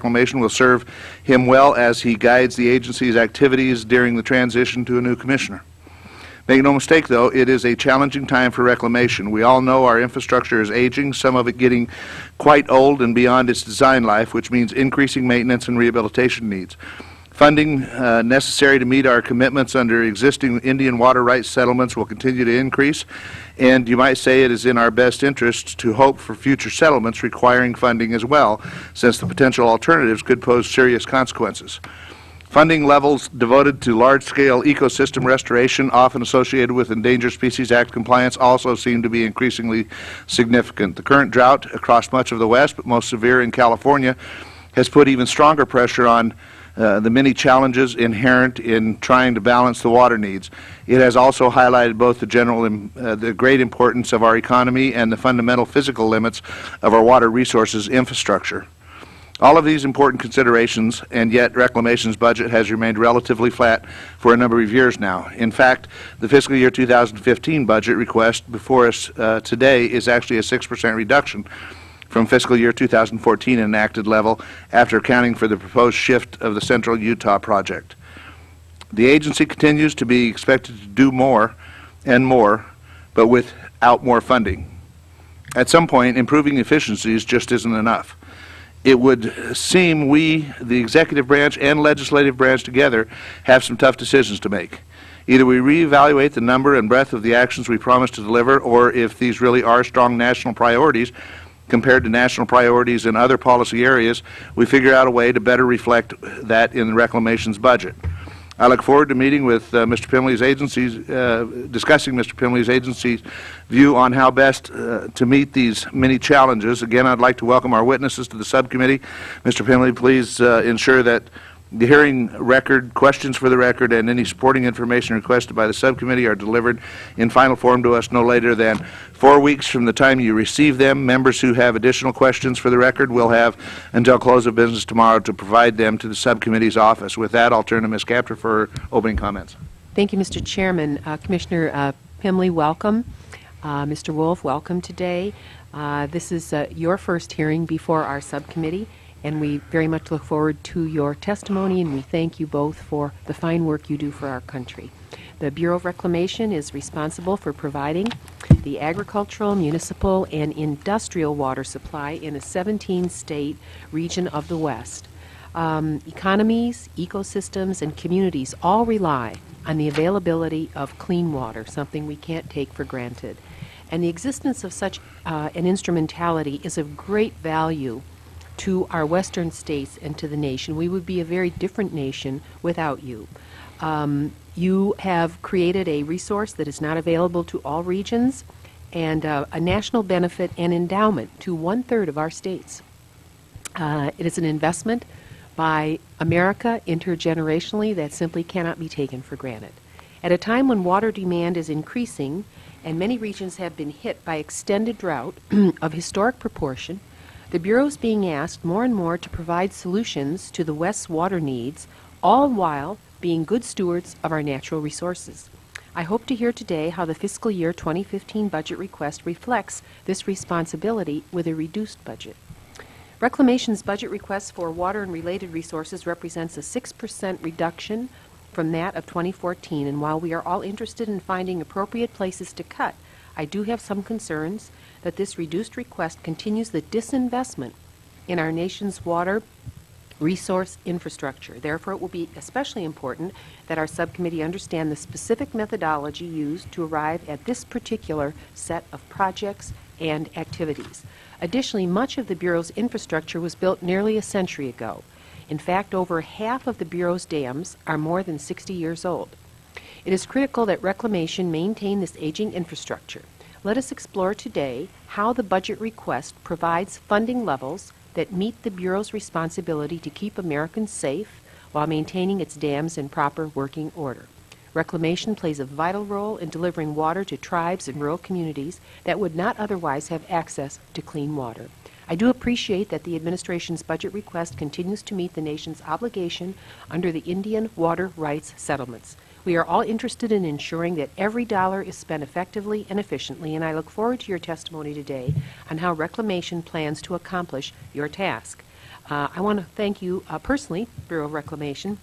Reclamation will serve him well as he guides the agency's activities during the transition to a new commissioner. Make no mistake, though, it is a challenging time for reclamation. We all know our infrastructure is aging, some of it getting quite old and beyond its design life, which means increasing maintenance and rehabilitation needs. Funding necessary to meet our commitments under existing Indian water rights settlements will continue to increase, and you might say it is in our best interest to hope for future settlements requiring funding as well, since the potential alternatives could pose serious consequences. Funding levels devoted to large-scale ecosystem restoration, often associated with Endangered Species Act compliance, also seem to be increasingly significant. The current drought across much of the West, but most severe in California, has put even stronger pressure on the many challenges inherent in trying to balance the water needs. It has also highlighted both the great importance of our economy and the fundamental physical limits of our water resources infrastructure. All of these important considerations, and yet Reclamation's budget has remained relatively flat for a number of years now. In fact, the fiscal year 2015 budget request before us today is actually a 6% reduction from fiscal year 2014 enacted level after accounting for the proposed shift of the Central Utah project. The agency continues to be expected to do more and more, but without more funding. At some point, improving efficiencies just isn't enough. It would seem we, the executive branch and legislative branch together, have some tough decisions to make. Either we reevaluate the number and breadth of the actions we promise to deliver, or if these really are strong national priorities compared to national priorities in other policy areas, we figure out a way to better reflect that in the Reclamation's budget. I look forward to meeting with Mr. Pimley's agencies, discussing Mr. Pimley's agency's view on how best to meet these many challenges. Again, I'd like to welcome our witnesses to the subcommittee. Mr. Pimley, please ensure that the hearing record, questions for the record, and any supporting information requested by the subcommittee are delivered in final form to us no later than 4 weeks from the time you receive them. Members who have additional questions for the record will have until close of business tomorrow to provide them to the subcommittee's office. With that, I'll turn to Ms. Kaptur for opening comments. Thank you, Mr. Chairman. Commissioner Pimley, welcome. Mr. Wolf, welcome today. This is your first hearing before our subcommittee, and we very much look forward to your testimony, and we thank you both for the fine work you do for our country. The Bureau of Reclamation is responsible for providing the agricultural, municipal, and industrial water supply in a 17-state region of the West. Economies, ecosystems, and communities all rely on the availability of clean water, something we can't take for granted. And the existence of such an instrumentality is of great value to our western states and to the nation. We would be a very different nation without you. You have created a resource that is not available to all regions, and a national benefit and endowment to 1/3 of our states. It is an investment by America intergenerationally that simply cannot be taken for granted. At a time when water demand is increasing and many regions have been hit by extended drought of historic proportion, the Bureau is being asked more and more to provide solutions to the West's water needs, all while being good stewards of our natural resources. I hope to hear today how the fiscal year 2015 budget request reflects this responsibility with a reduced budget. Reclamation's budget request for water and related resources represents a 6% reduction from that of 2014, and while we are all interested in finding appropriate places to cut, I do have some concerns that this reduced request continues the disinvestment in our nation's water resource infrastructure. Therefore, it will be especially important that our subcommittee understand the specific methodology used to arrive at this particular set of projects and activities. Additionally, much of the Bureau's infrastructure was built nearly a century ago. In fact, over half of the Bureau's dams are more than 60 years old. It is critical that Reclamation maintain this aging infrastructure. Let us explore today how the budget request provides funding levels that meet the Bureau's responsibility to keep Americans safe while maintaining its dams in proper working order. Reclamation plays a vital role in delivering water to tribes and rural communities that would not otherwise have access to clean water. I do appreciate that the administration's budget request continues to meet the nation's obligation under the Indian water rights settlements. We are all interested in ensuring that every dollar is spent effectively and efficiently, and I look forward to your testimony today on how Reclamation plans to accomplish your task. I want to thank you personally, Bureau of Reclamation,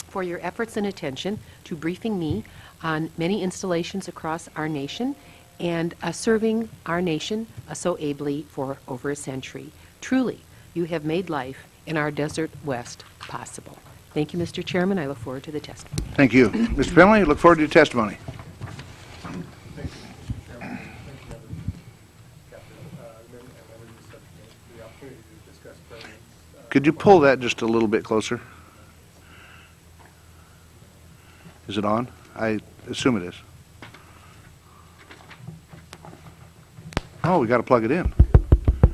for your efforts and attention to briefing me on many installations across our nation and serving our nation so ably for over a century. Truly, you have made life in our desert west possible. Thank you, Mr. Chairman. I look forward to the testimony. Thank you. Mr. Pimley, look forward to your testimony. Thank you, Mr. Chairman. Thank you, members of the subcommittee, for the opportunity to discuss President's. Could you pull that just a little bit closer? Is it on? I assume it is. Oh, we got to plug it in.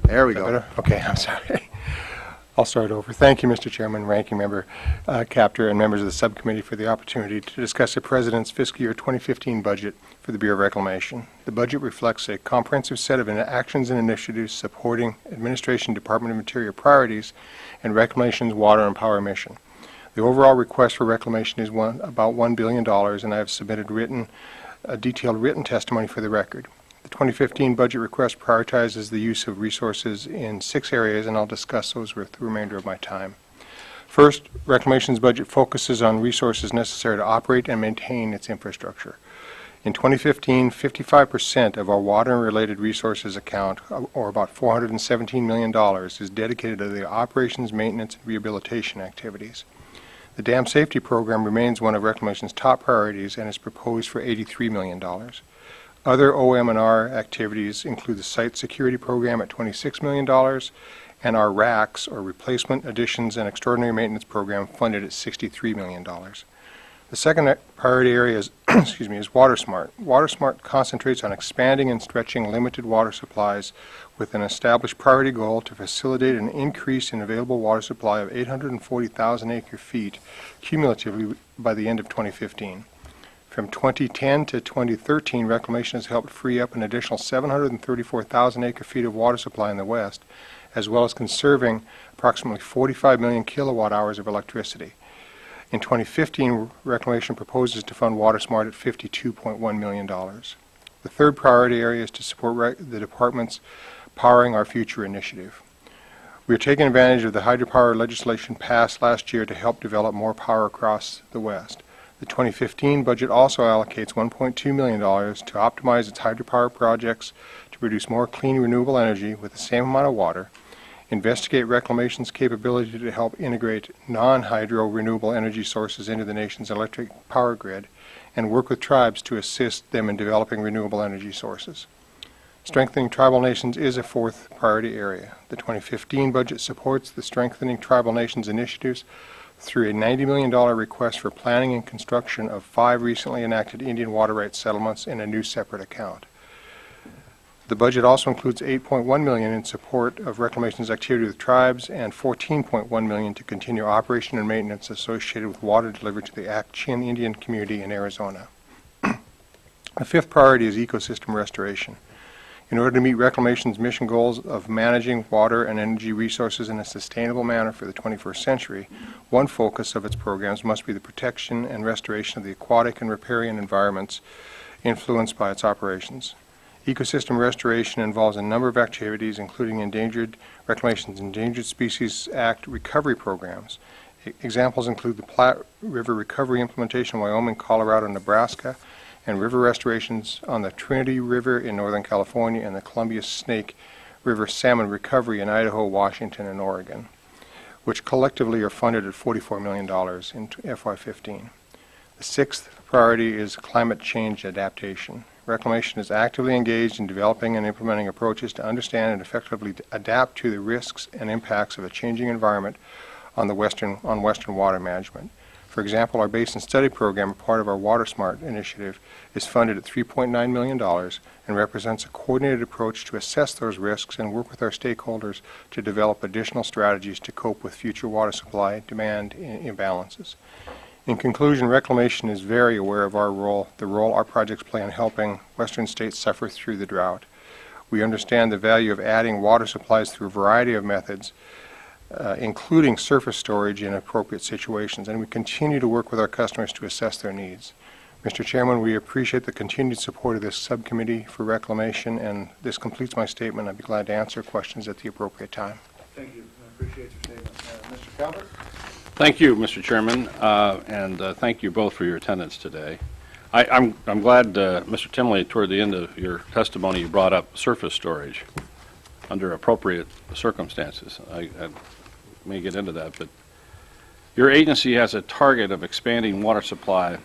There we go. Better? Okay, I'm sorry. I'll start over. Thank you, Mr. Chairman, Ranking Member Capter, and members of the subcommittee for the opportunity to discuss the President's fiscal year 2015 budget for the Bureau of Reclamation. The budget reflects a comprehensive set of actions and initiatives supporting Administration Department of Interior priorities and Reclamation's water and power mission. The overall request for reclamation is about $1 billion, and I have submitted a detailed written testimony for the record. The 2015 budget request prioritizes the use of resources in 6 areas, and I'll discuss those with the remainder of my time. First, Reclamation's budget focuses on resources necessary to operate and maintain its infrastructure. In 2015, 55% of our water and related resources account, or about $417 million, is dedicated to the operations, maintenance, and rehabilitation activities. The dam safety program remains one of Reclamation's top priorities and is proposed for $83 million. Other OM&R activities include the site security program at $26 million and our RACs, or Replacement, Additions, and Extraordinary Maintenance program, funded at $63 million. The second priority area is, is WaterSmart. WaterSmart concentrates on expanding and stretching limited water supplies with an established priority goal to facilitate an increase in available water supply of 840,000 acre-feet cumulatively by the end of 2015. From 2010 to 2013, Reclamation has helped free up an additional 734,000 acre-feet of water supply in the West, as well as conserving approximately 45 million kilowatt hours of electricity. In 2015, Reclamation proposes to fund WaterSmart at $52.1 million. The third priority area is to support the Department's Powering Our Future initiative. We are taking advantage of the hydropower legislation passed last year to help develop more power across the West. The 2015 budget also allocates $1.2 million to optimize its hydropower projects to produce more clean renewable energy with the same amount of water, investigate Reclamation's capability to help integrate non-hydro renewable energy sources into the nation's electric power grid, and work with tribes to assist them in developing renewable energy sources. Strengthening tribal nations is a fourth priority area. The 2015 budget supports the Strengthening Tribal Nations initiatives through a $90 million request for planning and construction of 5 recently enacted Indian water rights settlements in a new separate account. The budget also includes $8.1 million in support of Reclamation's activity with tribes and $14.1 million to continue operation and maintenance associated with water delivered to the Aktchin Indian community in Arizona. The fifth priority is ecosystem restoration. In order to meet Reclamation's mission goals of managing water and energy resources in a sustainable manner for the 21st century, one focus of its programs must be the protection and restoration of the aquatic and riparian environments influenced by its operations. Ecosystem restoration involves a number of activities, including Reclamation's Endangered Species Act recovery programs. Examples include the Platte River Recovery Implementation in Wyoming, Colorado, and Nebraska, and river restorations on the Trinity River in Northern California and the Columbia Snake River Salmon Recovery in Idaho, Washington, and Oregon, which collectively are funded at $44 million in FY15. The sixth priority is climate change adaptation. Reclamation is actively engaged in developing and implementing approaches to understand and effectively adapt to the risks and impacts of a changing environment on Western water management. For example, our Basin Study Program, part of our WaterSmart initiative, is funded at $3.9 million and represents a coordinated approach to assess those risks and work with our stakeholders to develop additional strategies to cope with future water supply demand imbalances. In conclusion, Reclamation is very aware of the role our projects play in helping Western states suffer through the drought. We understand the value of adding water supplies through a variety of methods, including surface storage in appropriate situations, and we continue to work with our customers to assess their needs. Mr. Chairman, we appreciate the continued support of this subcommittee for reclamation, and this completes my statement. I'd be glad to answer questions at the appropriate time. Thank you. Appreciate your statement. Mr. Calvert? Thank you, Mr. Chairman, and thank you both for your attendance today. I'm glad, Mr. Pimley, toward the end of your testimony, you brought up surface storage under appropriate circumstances. I may get into that, but your agency has a target of expanding water supply,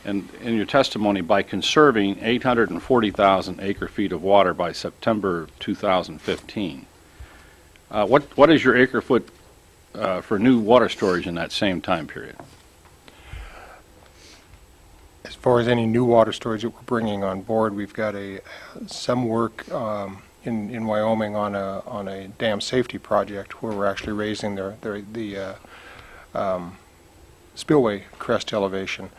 and in your testimony, by conserving 840,000 acre-feet of water by September 2015. What is your acre-foot for new water storage in that same time period? As far as any new water storage that we're bringing on board, we've got some work in Wyoming on a dam safety project where we're actually raising the spillway crest elevation,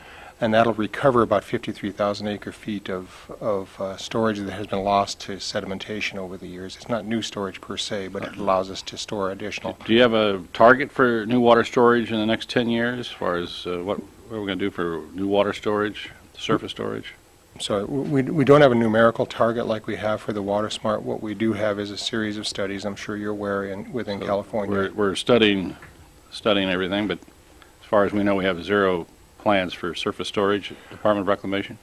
and that'll recover about 53,000 acre-feet of storage that has been lost to sedimentation over the years. It's not new storage per se, but it allows us to store additional. Do you have a target for new water storage in the next 10 years, as far as what are we going to do for new water storage, surface storage? So we don't have a numerical target like we have for the Water Smart. What we do have is a series of studies, I'm sure you're aware, within California. We're studying everything, but as far as we know, we have zero plans for surface storage, Department of Reclamation?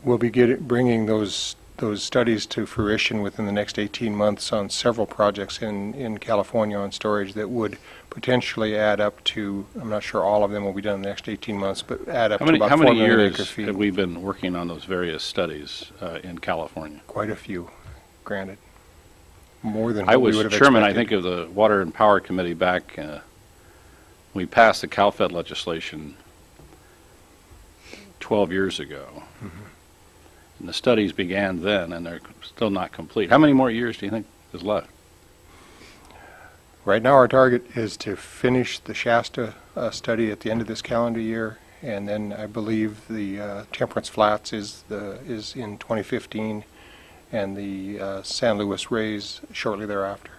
We'll be bringing those studies to fruition within the next 18 months on several projects in California on storage that would potentially add up to, I'm not sure all of them will be done in the next 18 months, but add up to about 4 million acre years feet. have we been working on those various studies in California? Quite a few, granted. More than I what we was would have chairman, I expected. think, of the Water and Power Committee back, we passed the CalFed legislation 12 years ago. Mm-hmm. And the studies began then, and they're still not complete. How many more years do you think is left? Right now, our target is to finish the Shasta study at the end of this calendar year, and then I believe the Temperance Flats is in 2015, and the San Luis Rays shortly thereafter.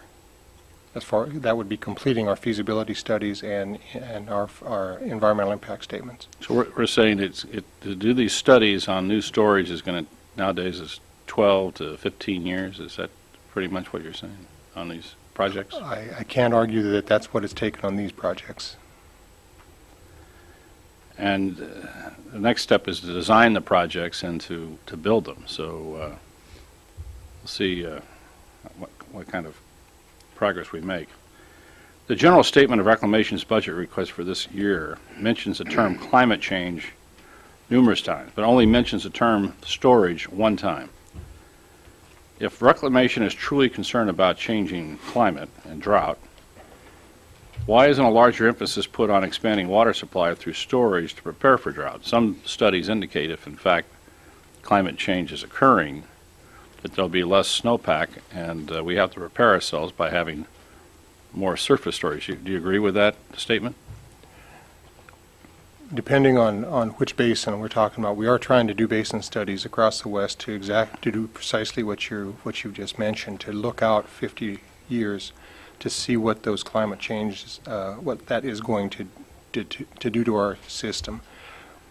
That would be completing our feasibility studies and our environmental impact statements. So we're saying to do these studies on new storage is going to, nowadays, is 12 to 15 years. Is that pretty much what you're saying on these projects? I can't argue that that's what it's taken on these projects. And the next step is to design the projects and to build them. So we'll see what kind of progress we make. The general statement of Reclamation's budget request for this year mentions the term climate change numerous times, but only mentions the term storage one time. If Reclamation is truly concerned about changing climate and drought, why isn't a larger emphasis put on expanding water supply through storage to prepare for drought? Some studies indicate if, in fact, climate change is occurring, that there'll be less snowpack, and we have to prepare ourselves by having more surface storage. Do you agree with that statement? Depending on which basin we're talking about, we are trying to do basin studies across the West to do precisely what you've just mentioned, to look out 50 years to see what those climate changes, what that is going to do to our system.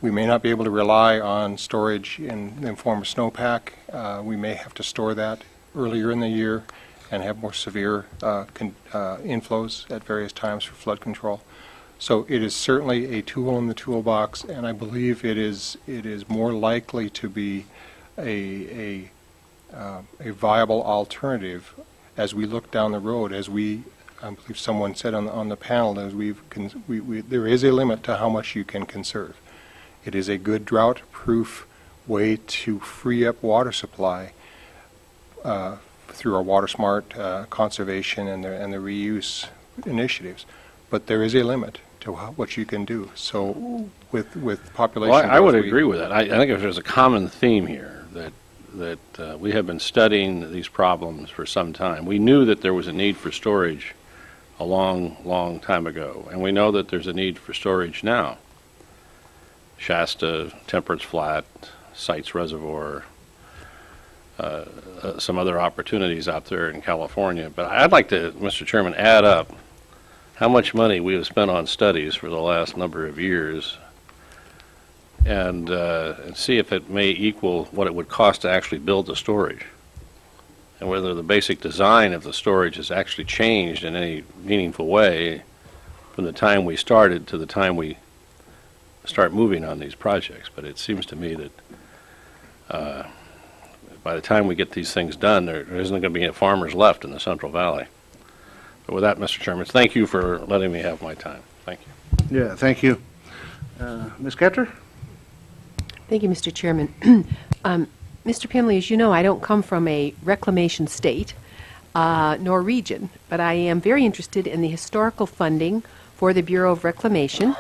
We may not be able to rely on storage in the form of snowpack. We may have to store that earlier in the year and have more severe inflows at various times for flood control. So it is certainly a tool in the toolbox, and I believe it is more likely to be a viable alternative as we look down the road. As I believe someone said on the panel, as there is a limit to how much you can conserve. It is a good drought-proof way to free up water supply through our Water Smart conservation and the reuse initiatives. But there is a limit to what you can do. So with population Well, I would growth, agree with that. I think if there's a common theme here that we have been studying these problems for some time. We knew that there was a need for storage a long time ago, and we know that there's a need for storage now. Shasta, Temperance Flat, Sites Reservoir, some other opportunities out there in California. But I'd like to, Mr. Chairman, add up how much money we have spent on studies for the last number of years and see if it may equal what it would cost to actually build the storage. and whether the basic design of the storage has actually changed in any meaningful way from the time we started to the time we start moving on these projects. But it seems to me that by the time we get these things done, there isn't going to be any farmers left in the Central Valley. But with that, Mr. Chairman, thank you for letting me have my time. Thank you. Yeah, thank you. Ms. Ketter? Thank you, Mr. Chairman. Mr. Pimley, as you know, I don't come from a reclamation state nor region, but I am very interested in the historical funding for the Bureau of Reclamation,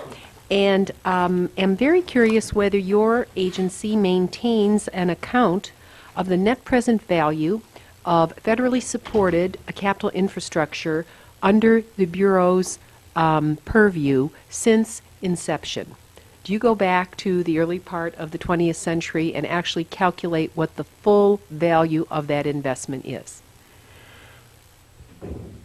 and am very curious whether your agency maintains an account of the net present value of federally supported capital infrastructure under the Bureau's purview since inception. Do you go back to the early part of the 20th century and actually calculate what the full value of that investment is?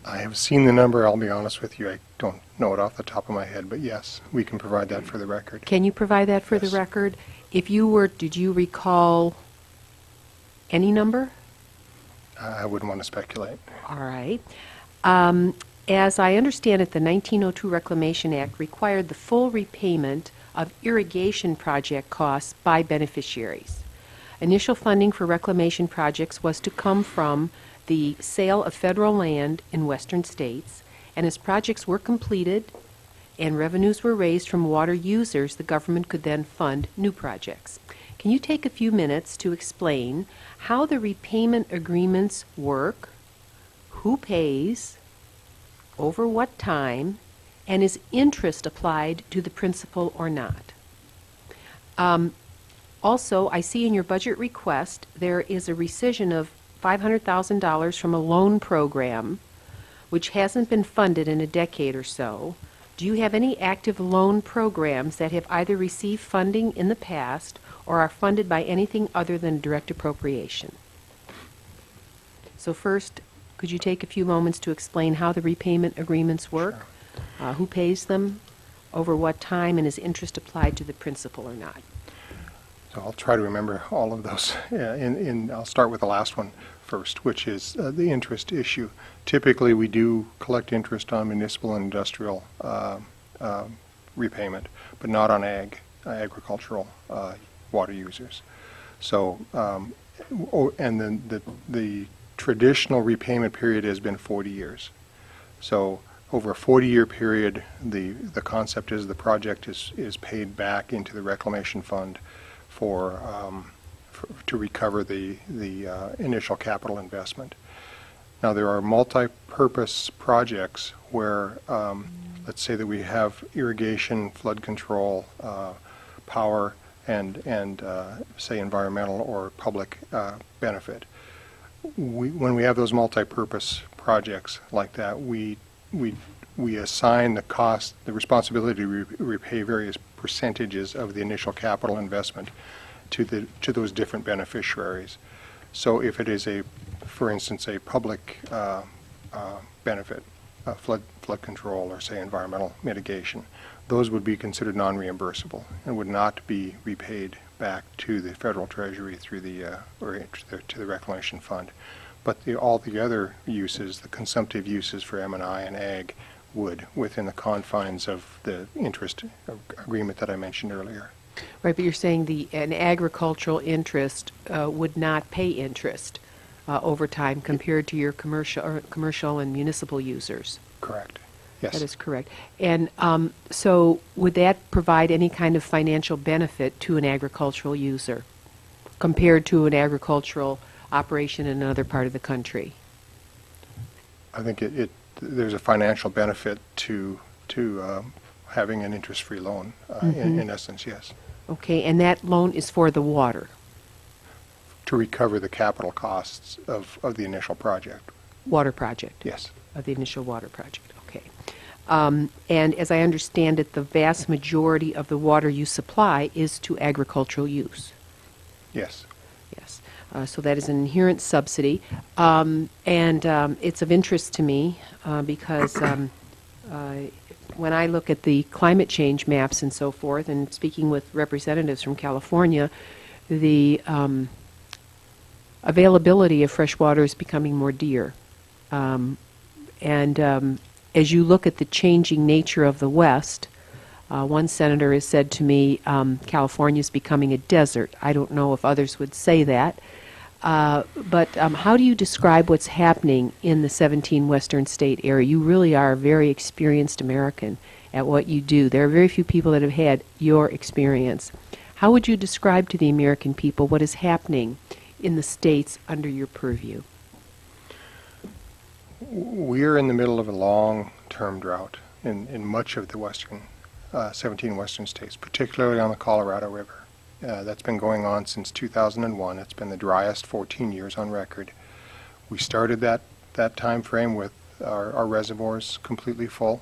I have seen the number. I'll be honest with you. I don't know it off the top of my head, but yes, we can provide that for the record. Can you provide that for Yes. the record? If you were, did you recall any number? I wouldn't want to speculate. All right. As I understand it, the 1902 Reclamation Act required the full repayment of irrigation project costs by beneficiaries. Initial funding for reclamation projects was to come from the sale of federal land in western states, and as projects were completed and revenues were raised from water users, the government could then fund new projects. Can you take a few minutes to explain how the repayment agreements work, who pays, over what time, and is interest applied to the principal or not? Also, I see in your budget request there is a rescission of $500,000 from a loan program which hasn't been funded in a decade or so. Do you have any active loan programs that have either received funding in the past or are funded by anything other than direct appropriation? So first, could you take a few moments to explain how the repayment agreements work? Who pays them, over what time, and is interest applied to the principal or not? So I'll try to remember all of those. I'll start with the last one first, which is the interest issue. Typically, we do collect interest on municipal and industrial repayment, but not on agricultural water users. So, and then the traditional repayment period has been 40 years. So over a 40-year period, the concept is the project is paid back into the reclamation fund to recover the initial capital investment. Now there are multi-purpose projects where, let's say that we have irrigation, flood control, power, and say environmental or public benefit. When we have those multi-purpose projects like that, we assign the responsibility to repay various percentages of the initial capital investment to those different beneficiaries. So if it is for instance, a public benefit, flood control, or say environmental mitigation, those would be considered non-reimbursable and would not be repaid back to the federal treasury through to the reclamation fund. But all the other uses, the consumptive uses for M&I and ag, would within the confines of the interest agreement that I mentioned earlier. Right, but you're saying an agricultural interest would not pay interest over time compared to your commercial and municipal users. Correct. Yes. That is correct. And so would that provide any kind of financial benefit to an agricultural user compared to an agricultural operation in another part of the country? I think there's a financial benefit to having an interest-free loan, in essence, yes. Okay, and that loan is for the water? To recover the capital costs of the initial project. Water project? Yes. Of the initial water project, okay. And as I understand it, the vast majority of the water you supply is to agricultural use? Yes. Yes. So that is an inherent subsidy. And it's of interest to me because when I look at the climate change maps and so forth, and speaking with representatives from California, the availability of fresh water is becoming more dear. As you look at the changing nature of the West, one senator has said to me, California is becoming a desert. I don't know if others would say that. But how do you describe what's happening in the 17 western state area? You really are a very experienced American at what you do. There are very few people that have had your experience. How would you describe to the American people what is happening in the states under your purview? We're in the middle of a long-term drought in much of the 17 western states, particularly on the Colorado River. That's been going on since 2001. It's been the driest 14 years on record. We started that time frame with our reservoirs completely full.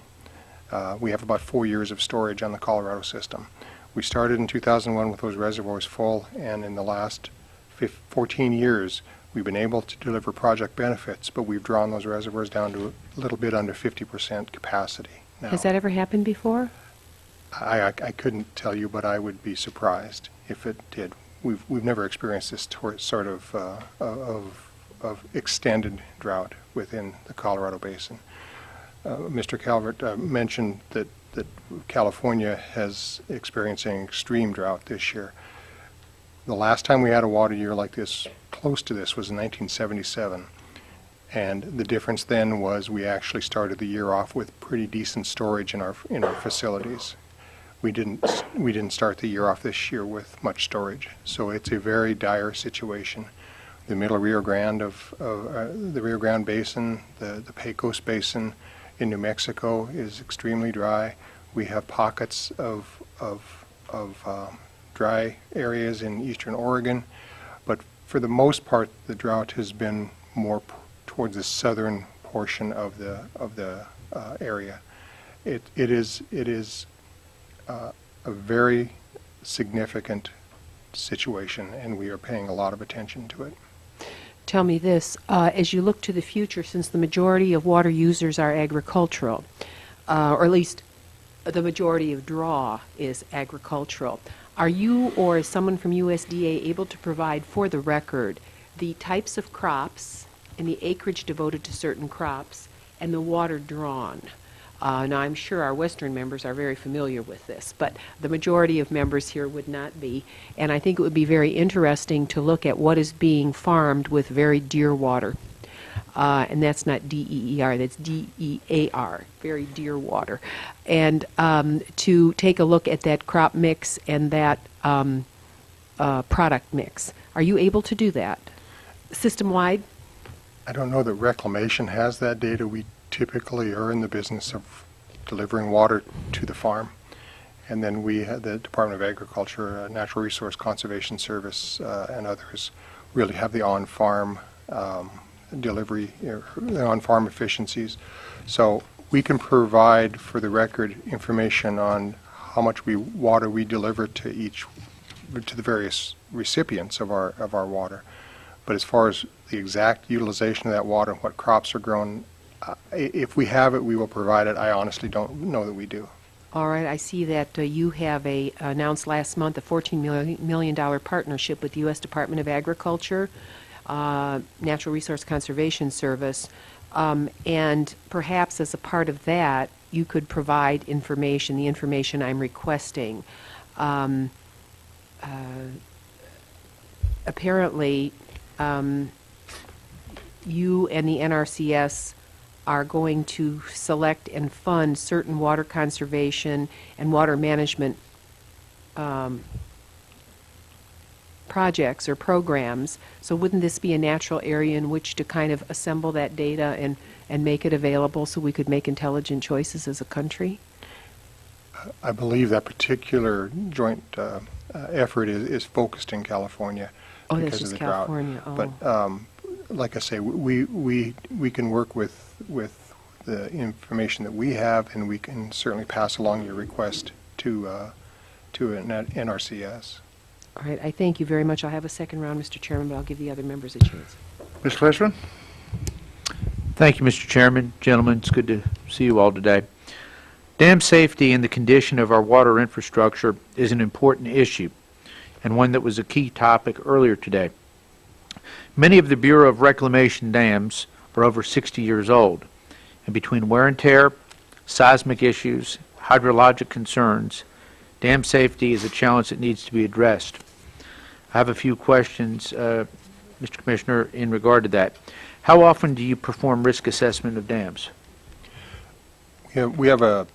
We have about 4 years of storage on the Colorado system. We started in 2001 with those reservoirs full, and in the last 14 years, we've been able to deliver project benefits, but we've drawn those reservoirs down to a little bit under 50% capacity now. Has that ever happened before? I couldn't tell you, but I would be surprised if it did. We've never experienced this sort of extended drought within the Colorado Basin. Mr. Calvert mentioned that California is experiencing extreme drought this year. The last time we had a water year like this, close to this, was in 1977. And the difference then was we actually started the year off with pretty decent storage in our facilities. We didn't start the year off this year with much storage. So it's a very dire situation. The middle Rio Grande the Rio Grande Basin, the Pecos Basin in New Mexico is extremely dry. We have pockets of dry areas in eastern Oregon, but for the most part, the drought has been more towards the southern portion of the area. It is a very significant situation, and we are paying a lot of attention to it. Tell me this, as you look to the future, since the majority of water users are agricultural, or at least the majority of draw is agricultural, are you or is someone from USDA able to provide for the record the types of crops and the acreage devoted to certain crops and the water drawn? Now, I'm sure our Western members are very familiar with this, but the majority of members here would not be. And I think it would be very interesting to look at what is being farmed with very dear water. And that's not D-E-E-R, that's D-E-A-R, very dear water. And to take a look at that crop mix and that product mix. Are you able to do that system-wide? I don't know that Reclamation has that data. We typically are in the business of delivering water to the farm. And then we have the Department of Agriculture, Natural Resource Conservation Service, and others really have the on-farm delivery, the on-farm efficiencies. So we can provide, for the record, information on how much water we deliver to the various recipients of our water. But as far as the exact utilization of that water and what crops are grown, if we have it, we will provide it. I honestly don't know that we do. All right. I see that you have announced last month a $14 million partnership with the U.S. Department of Agriculture, Natural Resource Conservation Service, and perhaps as a part of that, you could provide information, the information I'm requesting. Apparently, you and the NRCS are going to select and fund certain water conservation and water management projects or programs. So wouldn't this be a natural area in which to kind of assemble that data and make it available so we could make intelligent choices as a country? I believe that particular joint effort is focused in California because of the drought. California. Oh. But like I say, we can work with the information that we have, and we can certainly pass along your request to an NRCS. All right. I thank you very much. I'll have a second round, Mr. Chairman, but I'll give the other members a chance. Mr. Fleshman? Thank you, Mr. Chairman. Gentlemen, it's good to see you all today. Dam safety and the condition of our water infrastructure is an important issue, and one that was a key topic earlier today. Many of the Bureau of Reclamation dams are over 60 years old, and between wear and tear, seismic issues, hydrologic concerns, dam safety is a challenge that needs to be addressed. I have a few questions, Mr. Commissioner, in regard to that. How often do you perform risk assessment of dams? We have a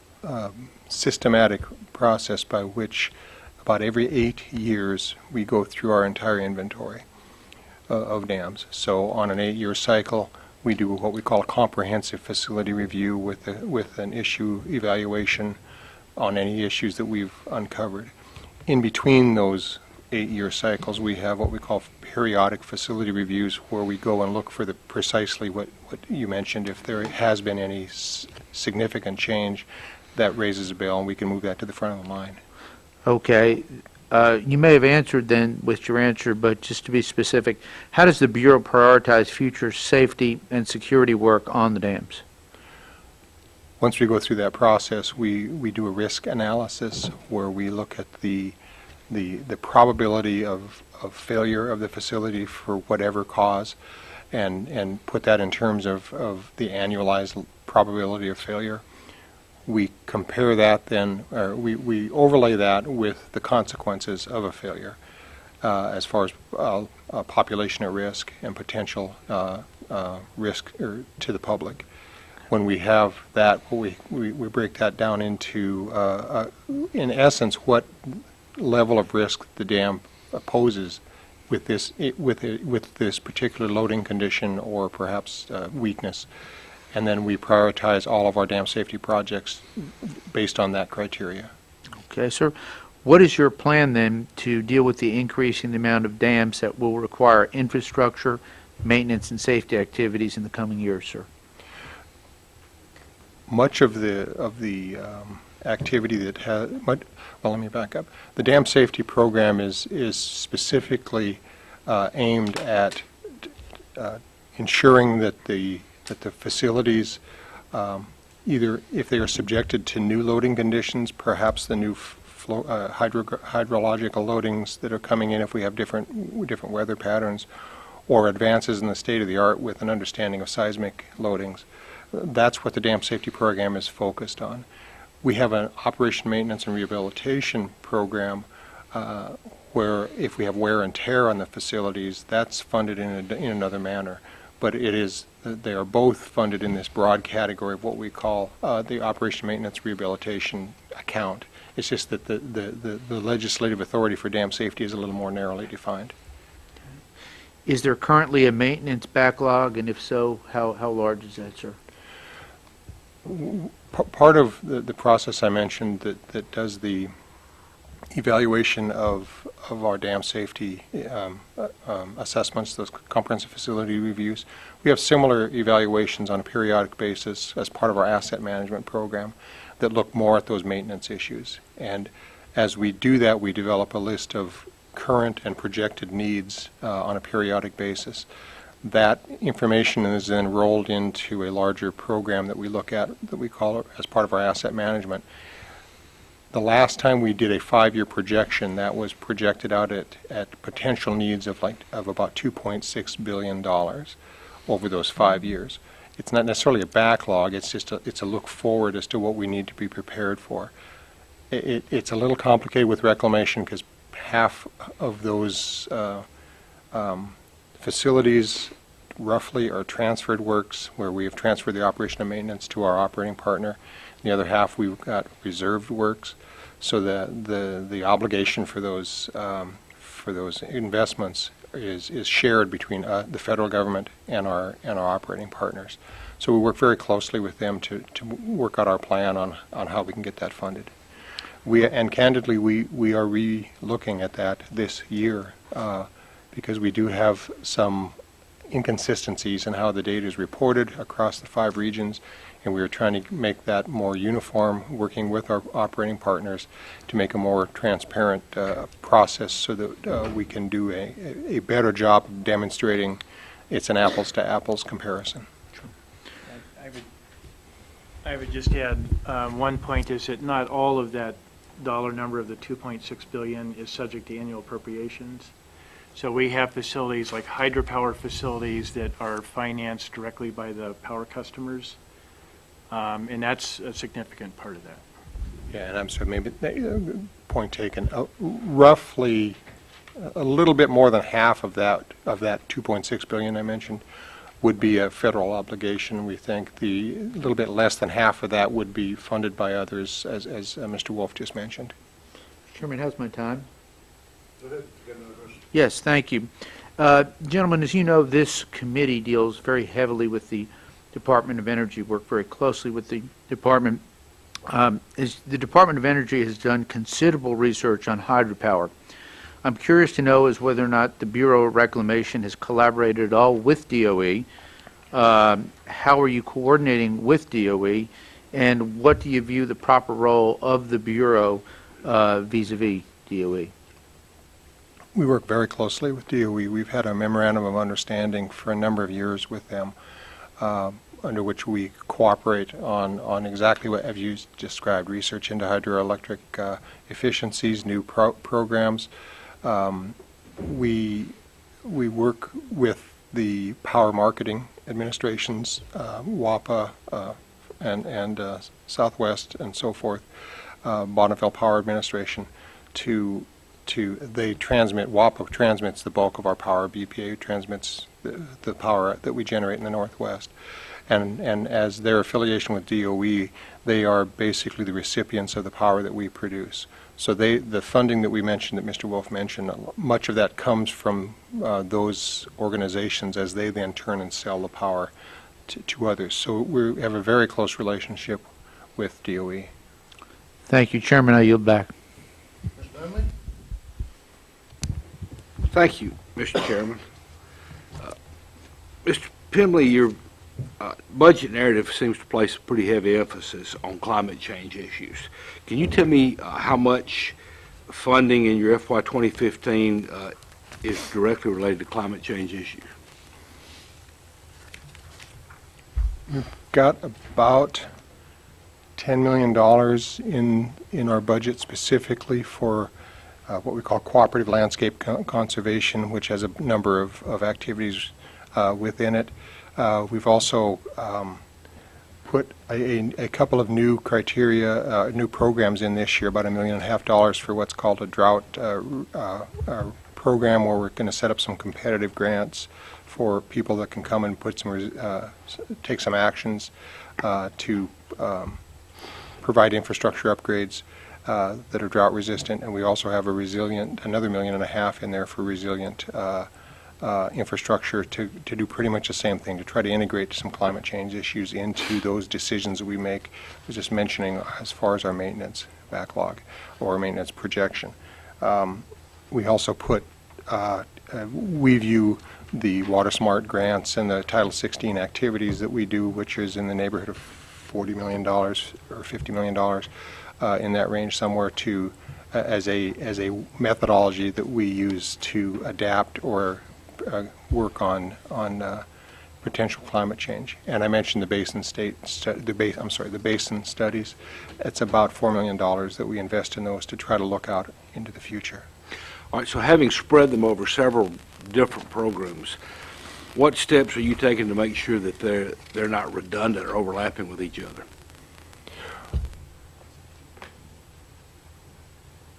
systematic process by which about every 8 years we go through our entire inventory of dams. So on an 8-year cycle, we do what we call a comprehensive facility review with an issue evaluation on any issues that we've uncovered. In between those 8-year cycles, we have what we call periodic facility reviews, where we go and look for precisely what you mentioned. If there has been any significant change, that raises a bell, and we can move that to the front of the line. Okay. You may have answered then with your answer, but just to be specific, how does the Bureau prioritize future safety and security work on the dams? Once we go through that process, we do a risk analysis where we look at the probability of failure of the facility for whatever cause, and put that in terms of the annualized probability of failure. We compare that then, or we overlay that with the consequences of a failure as far as population at risk and potential risk to the public. When we have that, we break that down into, in essence, what level of risk the dam poses with this particular loading condition or perhaps weakness. And then we prioritize all of our dam safety projects based on that criteria. Okay, sir. What is your plan then to deal with the increase in the amount of dams that will require infrastructure, maintenance, and safety activities in the coming years, sir? Much of the activity that has, well, let me back up. The dam safety program is specifically aimed at ensuring that the facilities, either if they are subjected to new loading conditions, perhaps the new hydrological loadings that are coming in if we have different weather patterns, or advances in the state of the art with an understanding of seismic loadings. That's what the dam safety program is focused on. We have an operation maintenance and rehabilitation program where if we have wear and tear on the facilities, that's funded in another manner. But they are both funded in this broad category of what we call the operation maintenance rehabilitation account. It's just that the legislative authority for dam safety is a little more narrowly defined. Is there currently a maintenance backlog, and if so, how large is that, sir? Part of the process I mentioned that does the evaluation of our dam safety assessments, those comprehensive facility reviews, we have similar evaluations on a periodic basis as part of our asset management program that look more at those maintenance issues. And as we do that, we develop a list of current and projected needs on a periodic basis. That information is then rolled into a larger program that we look at, that we call it as part of our asset management. The last time we did a 5-year projection, that was projected out at potential needs of about $2.6 billion over those 5 years. It's not necessarily a backlog, it's just it's a look forward as to what we need to be prepared for. It's a little complicated with reclamation because half of those facilities roughly are transferred works, where we have transferred the operation and maintenance to our operating partner. The other half we've got reserved works, so the obligation for those investments is shared between the federal government and our operating partners. So we work very closely with them to work out our plan on how we can get that funded. And candidly, we are re-looking at that this year because we do have some inconsistencies in how the data is reported across the 5 regions, and we are trying to make that more uniform, working with our operating partners to make a more transparent process so that we can do a better job of demonstrating it's an apples-to-apples comparison. I would just add one point is that not all of that dollar number of the $2.6 billion is subject to annual appropriations. So we have facilities like hydropower facilities that are financed directly by the power customers, and that's a significant part of that. Yeah, and I'm sorry, maybe, point taken, roughly a little bit more than half of that 2.6 billion I mentioned would be a federal obligation. We think a little bit less than half of that would be funded by others, as Mr. Wolf just mentioned. Chairman, how's my time? Yes, thank you. Gentlemen, as you know, this committee deals very heavily with the Department of Energy, work very closely with the department. The Department of Energy has done considerable research on hydropower. I'm curious to know is whether or not the Bureau of Reclamation has collaborated at all with DOE. How are you coordinating with DOE? And what do you view the proper role of the Bureau vis-a-vis DOE? We work very closely with DOE. We've had a memorandum of understanding for a number of years with them, under which we cooperate on exactly what have you described, research into hydroelectric efficiencies, new programs. We work with the power marketing administrations, WAPA and Southwest and so forth, Bonneville Power Administration, they transmit, WAPA transmits the bulk of our power, BPA transmits the power that we generate in the Northwest. And as their affiliation with DOE, they are basically the recipients of the power that we produce. So the funding that we mentioned, that Mr. Wolf mentioned, much of that comes from those organizations as they then turn and sell the power to others. So we have a very close relationship with DOE. Thank you, Chairman. I yield back. Mr. Pimley? Thank you, Mr. Chairman. Mr. Pimley, your budget narrative seems to place a pretty heavy emphasis on climate change issues. Can you tell me how much funding in your FY 2015 is directly related to climate change issues? We've got about $10 million in our budget specifically for what we call cooperative landscape conservation, which has a number of activities within it. We've also put a couple of new criteria, new programs in this year, about $1.5 million for what's called a drought program, where we're going to set up some competitive grants for people that can come and put take some actions to provide infrastructure upgrades that are drought resistant. And we also have another $1.5 million in there for resilient infrastructure to do pretty much the same thing, to try to integrate some climate change issues into those decisions that we make. I was just mentioning as far as our maintenance backlog or maintenance projection. We also put, we view the Water Smart grants and the Title 16 activities that we do, which is in the neighborhood of $40 million or $50 million in that range somewhere, as a methodology that we use to adapt or work on potential climate change. And I mentioned the basin the basin studies. It's about $4 million that we invest in those to try to look out into the future. All right, so having spread them over several different programs, what steps are you taking to make sure that they're not redundant or overlapping with each other?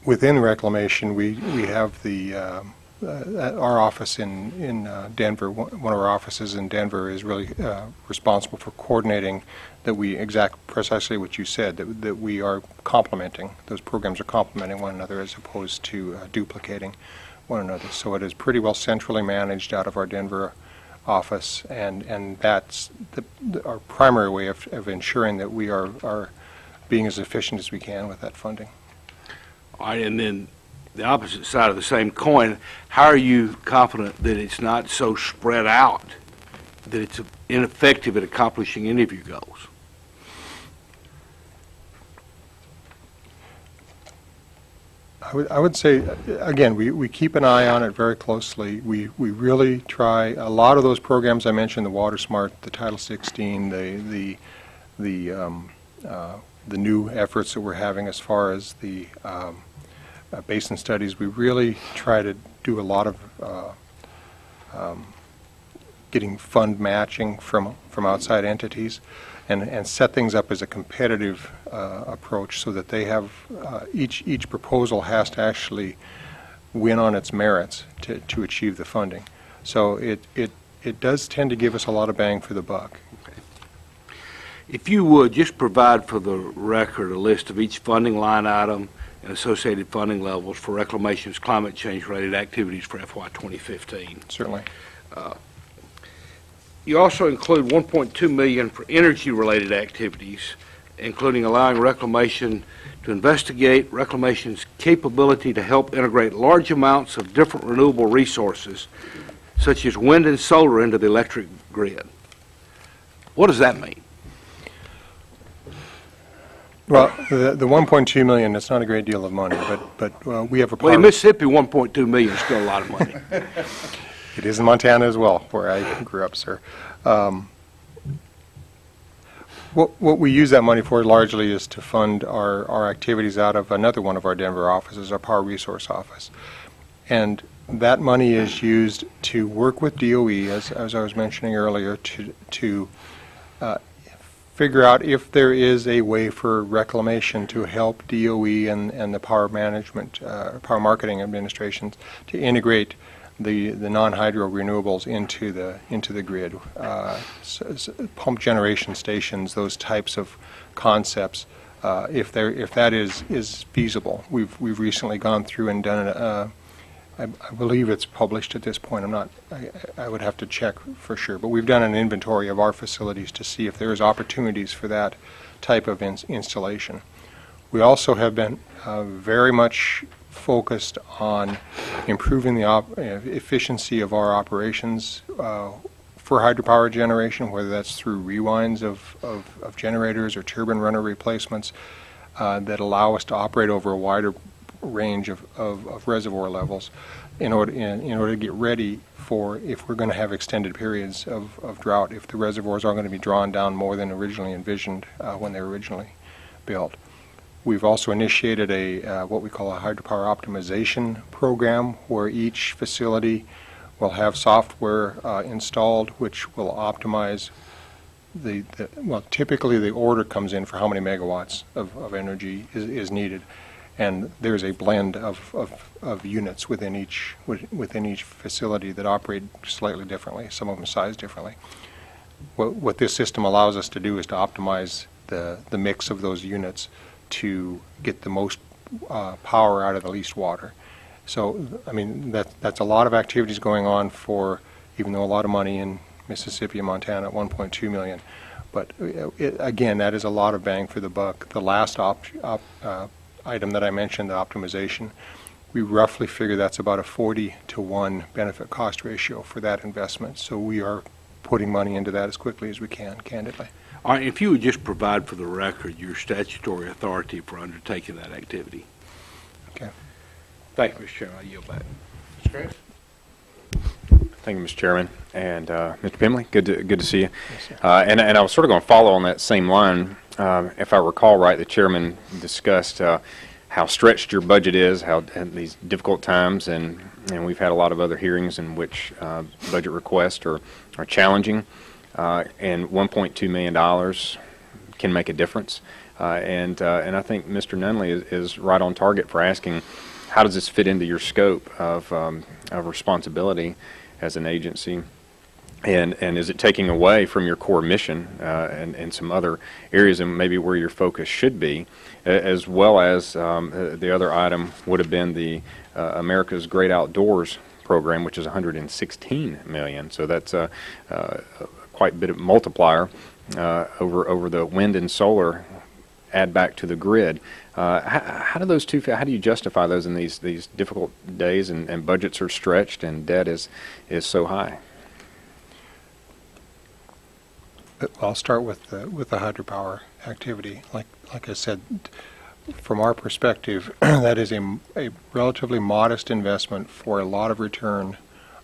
Within reclamation, we have our office in Denver. One of our offices in Denver is really responsible for coordinating that precisely what you said, that we are complementing. Those programs are complementing one another as opposed to duplicating one another. So it is pretty well centrally managed out of our Denver office, and that's our primary way of ensuring that we are being as efficient as we can with that funding. All right, and then the opposite side of the same coin, how are you confident that it's not so spread out that it's ineffective at accomplishing any of your goals? I would say, again, we keep an eye on it very closely. We really try. A lot of those programs I mentioned, the Water Smart, the Title 16, the new efforts that we're having as far as the basin studies, we really try to do a lot of getting fund matching from outside entities, and set things up as a competitive approach so that they have each proposal has to actually win on its merits to achieve the funding. So it does tend to give us a lot of bang for the buck. If you would, just provide for the record a list of each funding line item and associated funding levels for Reclamation's climate change-related activities for FY 2015. Certainly. You also include $1.2 million for energy-related activities, including allowing Reclamation to investigate Reclamation's capability to help integrate large amounts of different renewable resources, such as wind and solar, into the electric grid. What does that mean? Well, the 1.2 million, that's not a great deal of money, but we have a Well, in Mississippi, 1.2 million is still a lot of money. It is in Montana as well, where I grew up, sir. What we use that money for largely is to fund our activities out of another one of our Denver offices, our Power Resource Office. And that money is used to work with DOE, as I was mentioning earlier, to figure out if there is a way for Reclamation to help DOE and the Power Management, Power Marketing Administrations to integrate the non-hydro renewables into the grid, pump generation stations, those types of concepts. If that is feasible, we've recently gone through and done I believe it's published at this point. I would have to check for sure, but we've done an inventory of our facilities to see if there's opportunities for that type of installation. We also have been very much focused on improving the efficiency of our operations for hydropower generation, whether that's through rewinds of generators or turbine runner replacements that allow us to operate over a wider range of reservoir levels in order to get ready for if we're going to have extended periods of drought, if the reservoirs are going to be drawn down more than originally envisioned when they were originally built. We've also initiated what we call a hydropower optimization program, where each facility will have software installed which will optimize well, typically the order comes in for how many megawatts of energy is needed, and there's a blend of units within each facility that operate slightly differently. Some of them sized differently. What this system allows us to do is to optimize the mix of those units to get the most power out of the least water. So, I mean, that's a lot of activities going on for, even though a lot of money in Mississippi and Montana at 1.2 million. But again, that is a lot of bang for the buck. The last item that I mentioned, the optimization, we roughly figure that's about a 40-to-1 benefit cost ratio for that investment. So we are putting money into that as quickly as we can, candidly. All right, if you would just provide for the record your statutory authority for undertaking that activity. Okay. Thank you, Mr. Chairman. I yield back. Mr. Graves? Thank you, Mr. Chairman. And Mr. Pimley, good to see you. Yes, and I was sort of going to follow on that same line. If I recall right, the chairman discussed how stretched your budget is, how in these difficult times, and we've had a lot of other hearings in which budget requests are challenging, and $1.2 million can make a difference. And I think Mr. Nunley is right on target for asking, how does this fit into your scope of responsibility as an agency? And is it taking away from your core mission and some other areas and maybe where your focus should be, as well as the other item would have been the America's Great Outdoors program, which is $116 million. So that's quite a bit of multiplier over the wind and solar add back to the grid. How do those two? How do you justify those in these difficult days and budgets are stretched and debt is so high? I'll start with the hydropower activity. Like I said, from our perspective, that is a relatively modest investment for a lot of return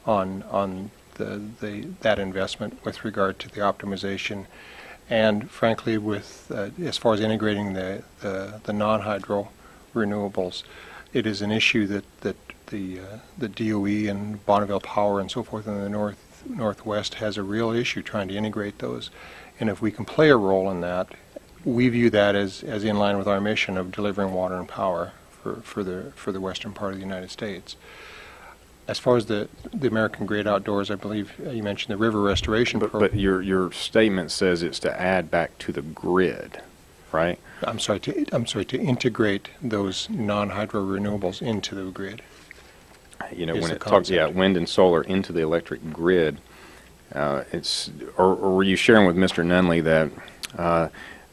on that investment with regard to the optimization, and frankly, with as far as integrating the non-hydro renewables, it is an issue that the DOE and Bonneville Power and so forth in the Northwest has a real issue trying to integrate those. And if we can play a role in that, we view that as in line with our mission of delivering water and power for the western part of the United States. As far as the American Great Outdoors, I believe you mentioned the river restoration program. But your statement says it's to add back to the grid, right? I'm sorry, to integrate those non-hydro renewables into the grid. You know, Is when the it talks, yeah, concept. wind and solar into the electric grid, or were you sharing with Mr. Nunley that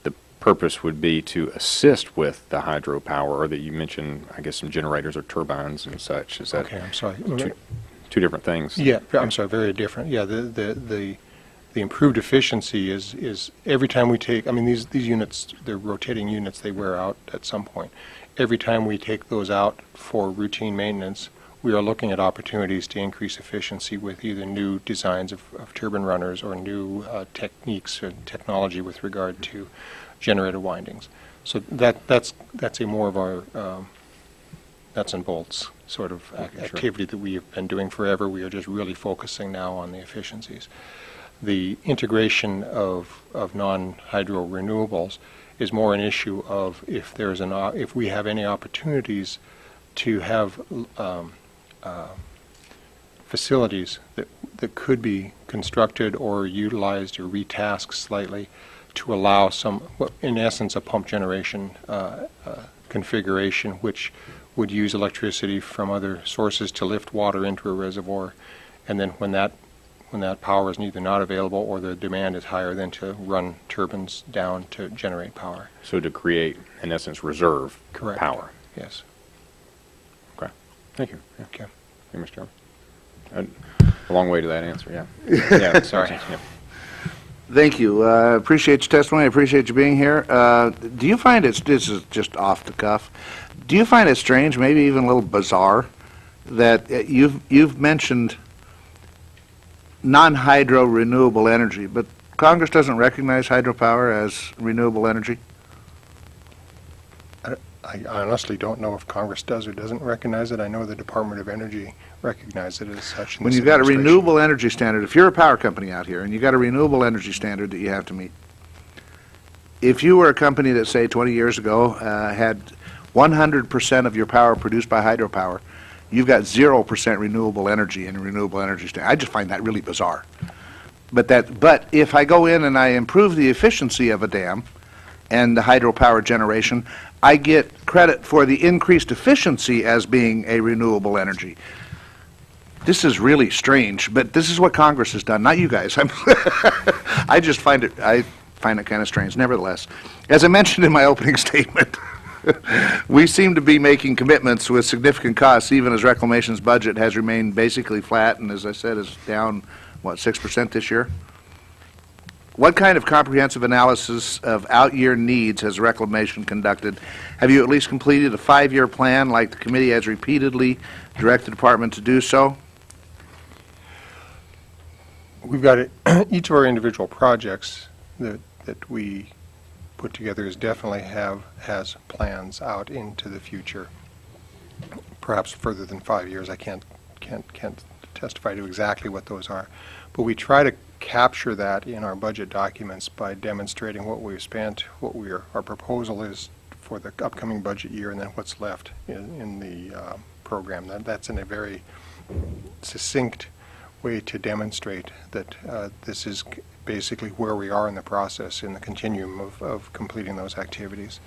the purpose would be to assist with the hydropower, or that you mentioned, I guess, some generators or turbines and such? Is that Okay, I'm sorry. two different things? Yeah, I'm sorry, very different. Yeah, the improved efficiency is every time we take, I mean, these units, they're rotating units, they wear out at some point. Every time we take those out for routine maintenance, we are looking at opportunities to increase efficiency with either new designs of turbine runners or new techniques or technology with regard to generator windings. So that's a more of our nuts and bolts sort of activity that we have been doing forever. We are just really focusing now on the efficiencies. The integration of non-hydro renewables is more an issue of if we have any opportunities to have facilities that could be constructed or utilized or retasked slightly to allow some, in essence, a pump generation configuration, which would use electricity from other sources to lift water into a reservoir, and then when that power is either not available or the demand is higher, then to run turbines down to generate power. So to create, in essence, reserve Correct. power. Yes. Okay. Thank you. Yeah. Okay. Thank you, Mr. Chairman. A long way to that answer, yeah. Yeah, sorry. Yeah. Thank you. Appreciate your testimony. I appreciate you being here. Do you find this is just off the cuff, do you find it strange, maybe even a little bizarre, that you've mentioned non-hydro renewable energy, but Congress doesn't recognize hydropower as renewable energy? I honestly don't know if Congress does or doesn't recognize it. I know the Department of Energy recognizes it as such. in When this you've got a administration. renewable energy standard, if you're a power company out here and you've got a renewable energy standard that you have to meet, if you were a company that, say, 20 years ago had 100% of your power produced by hydropower, you've got 0% renewable energy in a renewable energy standard. I just find that really bizarre. But if I go in and I improve the efficiency of a dam and the hydropower generation, I get credit for the increased efficiency as being a renewable energy. This is really strange, but this is what Congress has done, not you guys. I just find it kind of strange. Nevertheless, as I mentioned in my opening statement, we seem to be making commitments with significant costs, even as Reclamation's budget has remained basically flat, and as I said, is down, what, 6% this year? What kind of comprehensive analysis of out-year needs has Reclamation conducted? Have you at least completed a 5-year plan like the committee has repeatedly directed the department to do so? We've got each of our individual projects that we put together definitely has plans out into the future, perhaps further than 5 years. I can't testify to exactly what those are, but we try to capture that in our budget documents by demonstrating what we've spent, what our proposal is for the upcoming budget year, and then what's left in the program. That's in a very succinct way to demonstrate that this is basically where we are in the process, in the continuum of completing those activities.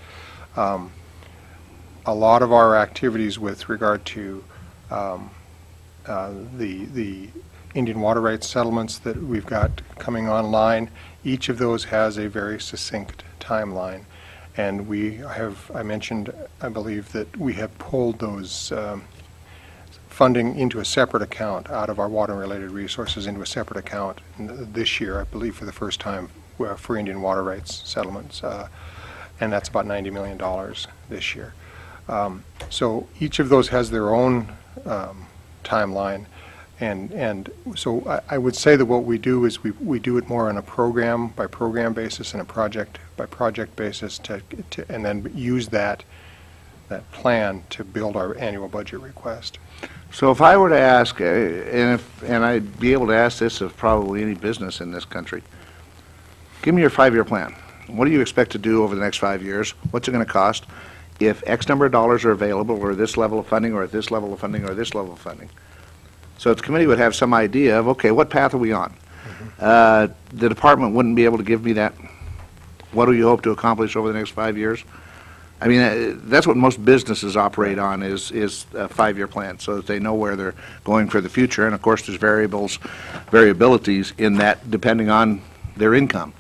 A lot of our activities with regard to the Indian water rights settlements that we've got coming online, each of those has a very succinct timeline. And I mentioned, I believe, that we have pulled those funding into a separate account out of our water-related resources into a separate account this year, I believe, for the first time for Indian water rights settlements. And that's about $90 million this year. So each of those has their own timeline. And so I would say that what we do is we do it more on a program-by-program basis and a project-by-project basis and then use that that plan to build our annual budget request. So if I were to ask, and I'd be able to ask this of probably any business in this country, give me your 5-year plan. What do you expect to do over the next 5 years? What's it going to cost? If X number of dollars are available, or this level of funding, or at this level of funding, or this level of funding. So the committee would have some idea of, okay, what path are we on? The department wouldn't be able to give me that. What do you hope to accomplish over the next 5 years? I mean, that's what most businesses operate on is a 5-year plan, so that they know where they're going for the future. And of course, there's variabilities in that depending on their income.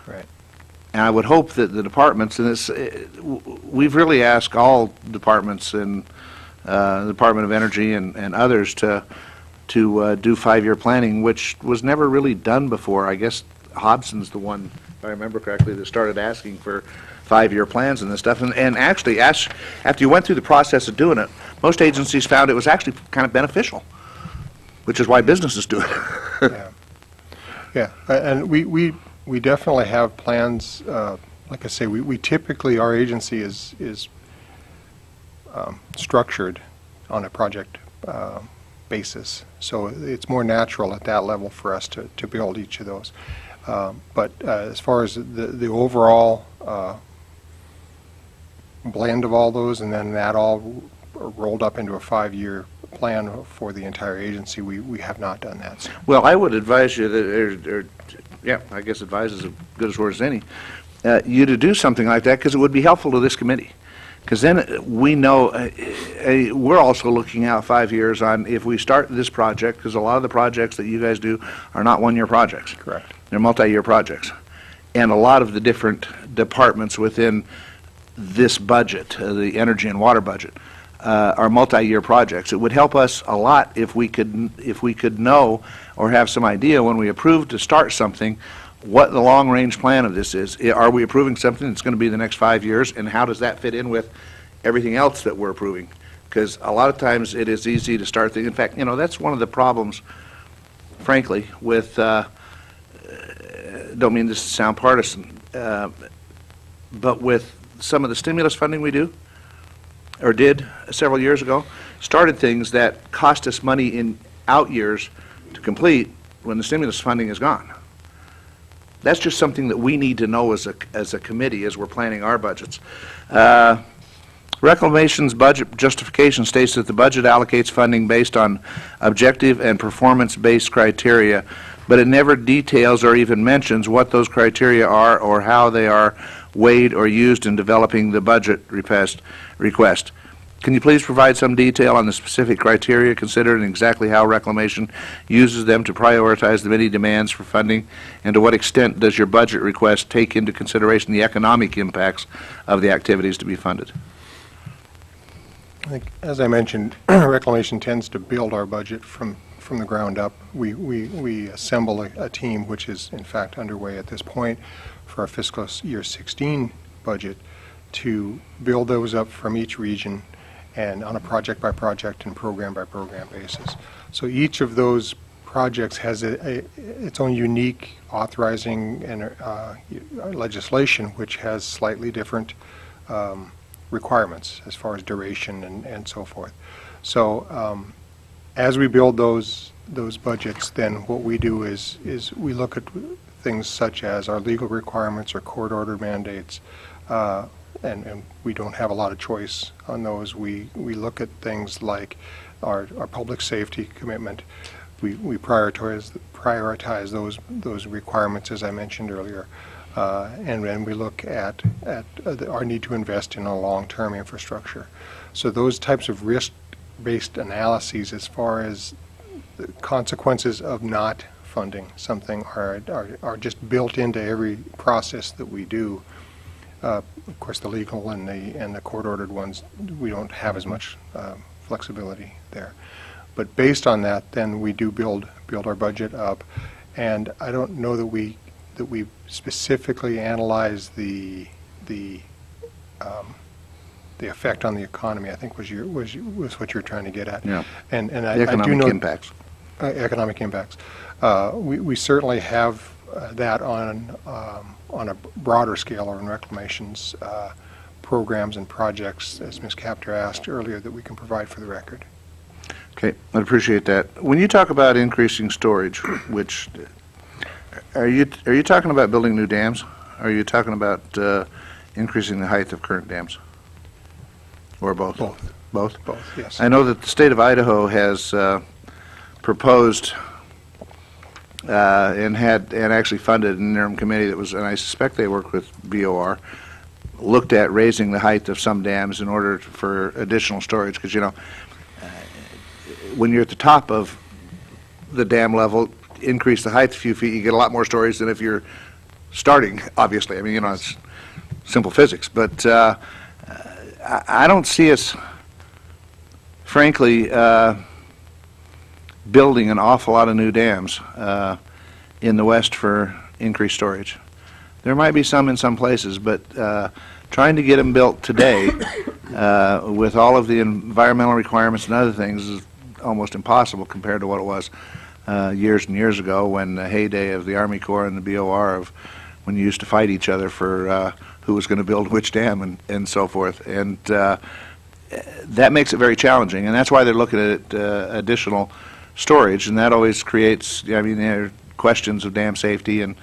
Right. And I would hope that the departments, and we've really asked all departments in the Department of Energy and others to do 5-year planning, which was never really done before. I guess Hobson's the one, if I remember correctly, that started asking for 5-year plans and this stuff. And actually, after you went through the process of doing it, most agencies found it was actually kind of beneficial, which is why businesses do it. Yeah, and we definitely have plans. Like I say, we typically, our agency is structured on a project basis, so it's more natural at that level for us to build each of those. But as far as the overall blend of all those, and then that all rolled up into a 5-year plan for the entire agency, we have not done that. Well, I would advise you that, yeah, I guess advise is as good as word as any, you to do something like that, because it would be helpful to this committee. Because then we know, we're also looking out 5 years on if we start this project, because a lot of the projects that you guys do are not 1-year projects. Correct. They're multi-year projects. And a lot of the different departments within this budget, the energy and water budget, are multi-year projects. It would help us a lot if we could know or have some idea when we approve to start something what the long-range plan of this is. Are we approving something that's going to be the next 5 years, and how does that fit in with everything else that we're approving? Because a lot of times it is easy to start things. In fact, that's one of the problems, frankly, with, don't mean this to sound partisan, but with some of the stimulus funding we do, or did several years ago, started things that cost us money in out years to complete when the stimulus funding is gone. That's just something that we need to know as a committee as we're planning our budgets. Reclamation's budget justification states that the budget allocates funding based on objective and performance-based criteria, but it never details or even mentions what those criteria are or how they are weighed or used in developing the budget request. Can you please provide some detail on the specific criteria considered and exactly how Reclamation uses them to prioritize the many demands for funding, and to what extent does your budget request take into consideration the economic impacts of the activities to be funded? I think, as I mentioned, Reclamation tends to build our budget from the ground up. We assemble a team, which is in fact underway at this point, for our fiscal year 16 budget, to build those up from each region and on a project-by-project and program-by-program basis. So each of those projects has its own unique authorizing and legislation, which has slightly different requirements as far as duration and so forth. So as we build those budgets, then what we do is we look at things such as our legal requirements or court-ordered mandates, and we don't have a lot of choice on those. We look at things like our public safety commitment. We prioritize those requirements, as I mentioned earlier, and then we look at our need to invest in a long-term infrastructure. So those types of risk-based analyses, as far as the consequences of not funding something, are just built into every process that we do. Of course, the legal and the court-ordered ones, we don't have as much flexibility there. But based on that, then we do build our budget up, and I don't know that we specifically analyze the effect on the economy. I think was what you're trying to get at. Yeah. And The I do economic know impacts. economic impacts. We certainly have that on a broader scale on Reclamation's programs and projects, as Ms. Capter asked earlier, that we can provide for the record. Okay, I appreciate that. When you talk about increasing storage, which, are you talking about building new dams? Are you talking about increasing the height of current dams? Or both? Both. Both? Both, yes. I know that the state of Idaho has proposed and actually funded an interim committee that was, and I suspect they worked with BOR, looked at raising the height of some dams in order for additional storage, because, you know, when you're at the top of the dam level, increase the height a few feet, you get a lot more storage than if you're starting, obviously. I mean, you know, it's simple physics. But I don't see us, frankly, building an awful lot of new dams in the West for increased storage. There might be some in some places, but trying to get them built today with all of the environmental requirements and other things is almost impossible compared to what it was years and years ago, when the heyday of the Army Corps and the BOR, of when you used to fight each other for who was going to build which dam and so forth. And that makes it very challenging, and that's why they're looking at additional storage, and that always creates, I mean, there are questions of dam safety and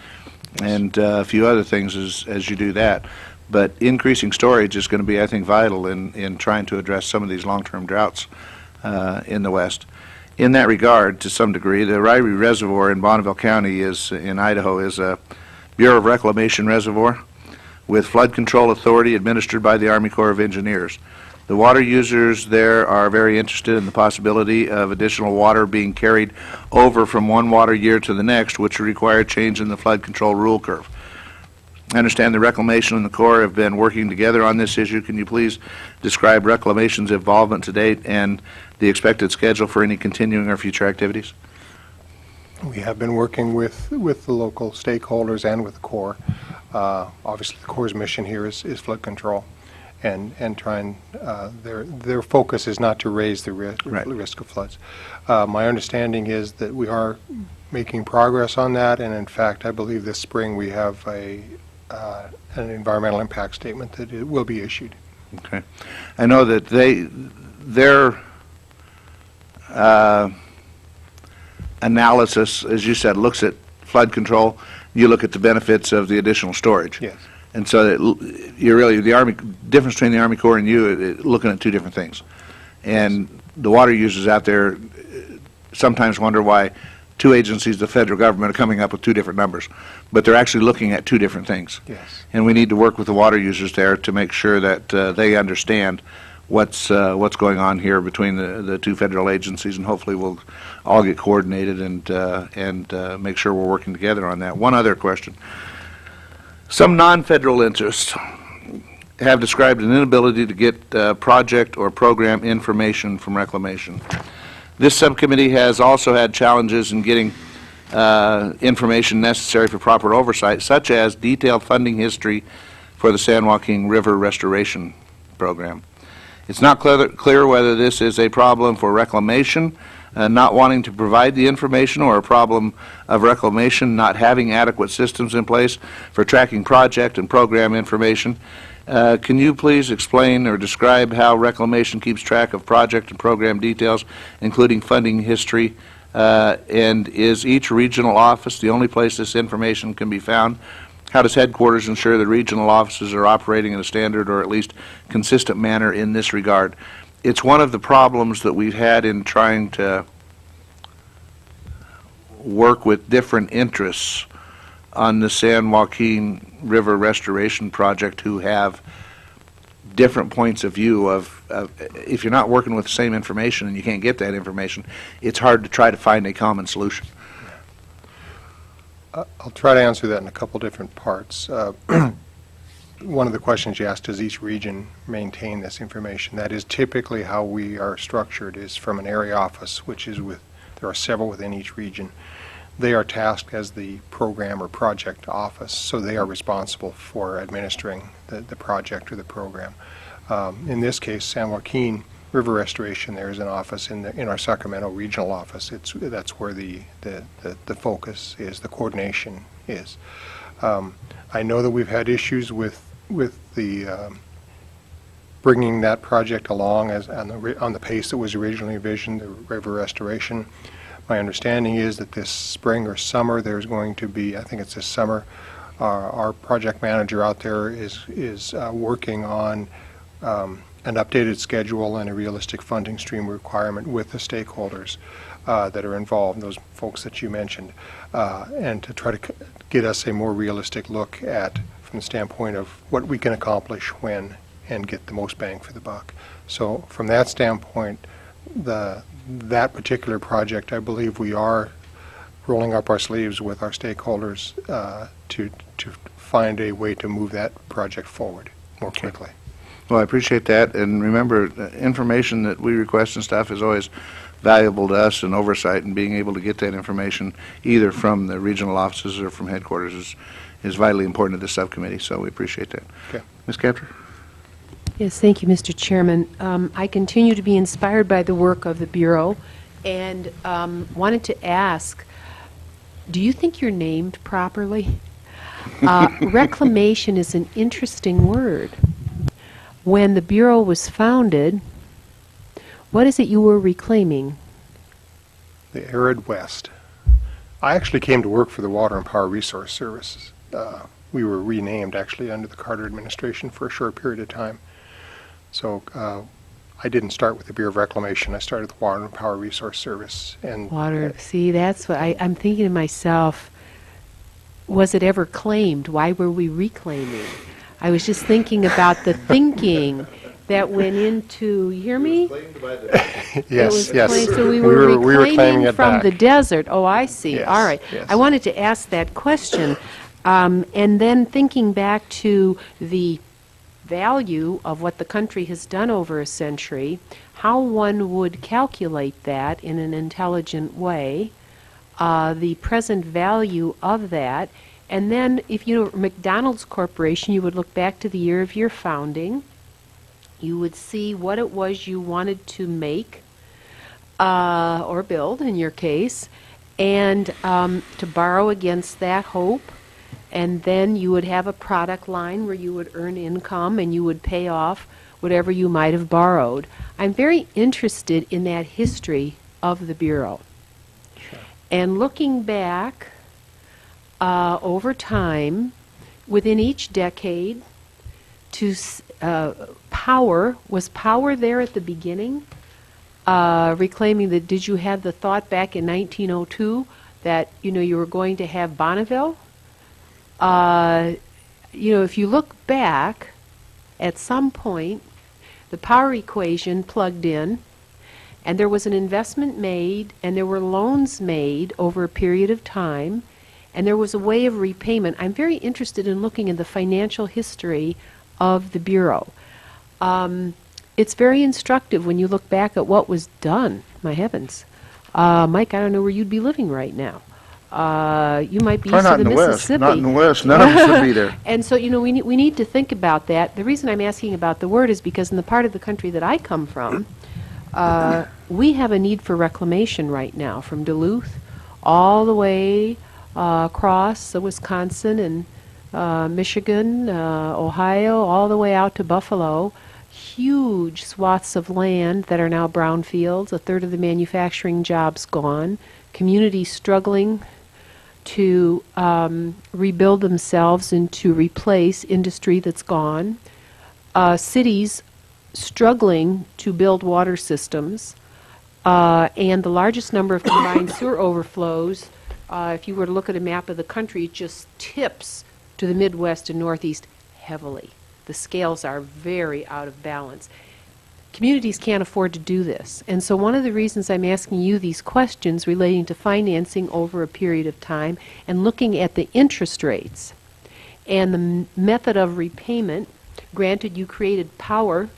a few other things as you do that. But increasing storage is going to be, I think, vital in trying to address some of these long-term droughts in the West. In that regard, to some degree, the Ryrie Reservoir in Bonneville County in Idaho is a Bureau of Reclamation reservoir with flood control authority administered by the Army Corps of Engineers. The water users there are very interested in the possibility of additional water being carried over from one water year to the next, which would require a change in the flood control rule curve. I understand the Reclamation and the Corps have been working together on this issue. Can you please describe Reclamation's involvement to date and the expected schedule for any continuing or future activities? We have been working with the local stakeholders and with the Corps. Obviously, the Corps' mission here is flood control, and trying their focus is not to raise the risk of floods. My understanding is that we are making progress on that, and in fact, I believe this spring we have an environmental impact statement that it will be issued. Okay, I know that their analysis, as you said, looks at flood control. You look at the benefits of the additional storage. Yes. And so that you're really, the Army, difference between the Army Corps and you, looking at two different things. And the water users out there sometimes wonder why two agencies of the federal government are coming up with two different numbers. But they're actually looking at two different things. Yes. And we need to work with the water users there to make sure that they understand what's going on here between the two federal agencies, and hopefully we'll all get coordinated and make sure we're working together on that. One other question. Some non-federal interests have described an inability to get project or program information from Reclamation. This subcommittee has also had challenges in getting information necessary for proper oversight, such as detailed funding history for the San Joaquin River Restoration Program. It's not clear whether this is a problem for Reclamation not wanting to provide the information, or a problem of Reclamation not having adequate systems in place for tracking project and program information. Can you please explain or describe how Reclamation keeps track of project and program details, including funding history, and is each regional office the only place this information can be found? How does headquarters ensure that regional offices are operating in a standard or at least consistent manner in this regard? It's one of the problems that we've had in trying to work with different interests on the San Joaquin River Restoration Project who have different points of view of if you're not working with the same information and you can't get that information, it's hard to try to find a common solution. I'll try to answer that in a couple different parts. One of the questions you asked, does each region maintain this information? That is typically how we are structured, is from an area office, which is there are several within each region. They are tasked as the program or project office, so they are responsible for administering the project or the program. In this case, San Joaquin River Restoration, there is an office in our Sacramento regional office. That's where the focus is, the coordination is. I know that we've had issues with the bringing that project along as on the pace that was originally envisioned, the river restoration. My understanding is that this spring or summer there's going to be, I think it's this summer, our project manager out there is working on an updated schedule and a realistic funding stream requirement with the stakeholders that are involved, those folks that you mentioned, and to try to get us a more realistic look at, from the standpoint of what we can accomplish when and get the most bang for the buck. So from that standpoint, that particular project, I believe we are rolling up our sleeves with our stakeholders to find a way to move that project forward more quickly. Well, I appreciate that, and remember, information that we request and stuff is always valuable to us, and oversight and being able to get that information either from the regional offices or from headquarters is vitally important to this subcommittee, so we appreciate that. Okay. Ms. Kaptur? Yes, thank you, Mr. Chairman. I continue to be inspired by the work of the Bureau and wanted to ask, do you think you're named properly? Reclamation is an interesting word. When the Bureau was founded, what is it you were reclaiming? The arid West. I actually came to work for the Water and Power Resource Services. We were renamed actually under the Carter administration for a short period of time. So I didn't start with the Bureau of Reclamation. I started with the Water and Power Resource Service. And Water, see, that's what I'm thinking to myself, was it ever claimed? Why were we reclaiming? I was just thinking about the thinking that went into, you hear me? yes, yes. So we were reclaiming it from back. the desert. Oh, I see. Yes, All right. yes. I wanted to ask that question. And then thinking back to the value of what the country has done over a century, how one would calculate that in an intelligent way, the present value of that. And then if you know McDonald's Corporation, you would look back to the year of your founding. You would see what it was you wanted to make or build, in your case, and to borrow against that hope. And then you would have a product line where you would earn income and you would pay off whatever you might have borrowed. I'm very interested in that history of the Bureau. Sure. And looking back over time, within each decade, to power, was power there at the beginning? Reclaiming that, did you have the thought back in 1902 that, you know, you were going to have Bonneville? You know, if you look back, at some point, the power equation plugged in, and there was an investment made, and there were loans made over a period of time, and there was a way of repayment. I'm very interested in looking at the financial history of the Bureau. It's very instructive when you look back at what was done. My heavens. Mike, I don't know where you'd be living right now. You might be east of the Mississippi. Not in the West. None of us would be there. And so, you know, we need to think about that. The reason I'm asking about the word is because in the part of the country that I come from, we have a need for reclamation right now, from Duluth all the way across Wisconsin and Michigan, Ohio, all the way out to Buffalo. Huge swaths of land that are now brownfields, a third of the manufacturing jobs gone, communities struggling to rebuild themselves and to replace industry that's gone, cities struggling to build water systems, and the largest number of combined sewer overflows, if you were to look at a map of the country, it just tips to the Midwest and Northeast heavily. The scales are very out of balance. Communities can't afford to do this. And so one of the reasons I'm asking you these questions relating to financing over a period of time and looking at the interest rates and the method of repayment, granted you created power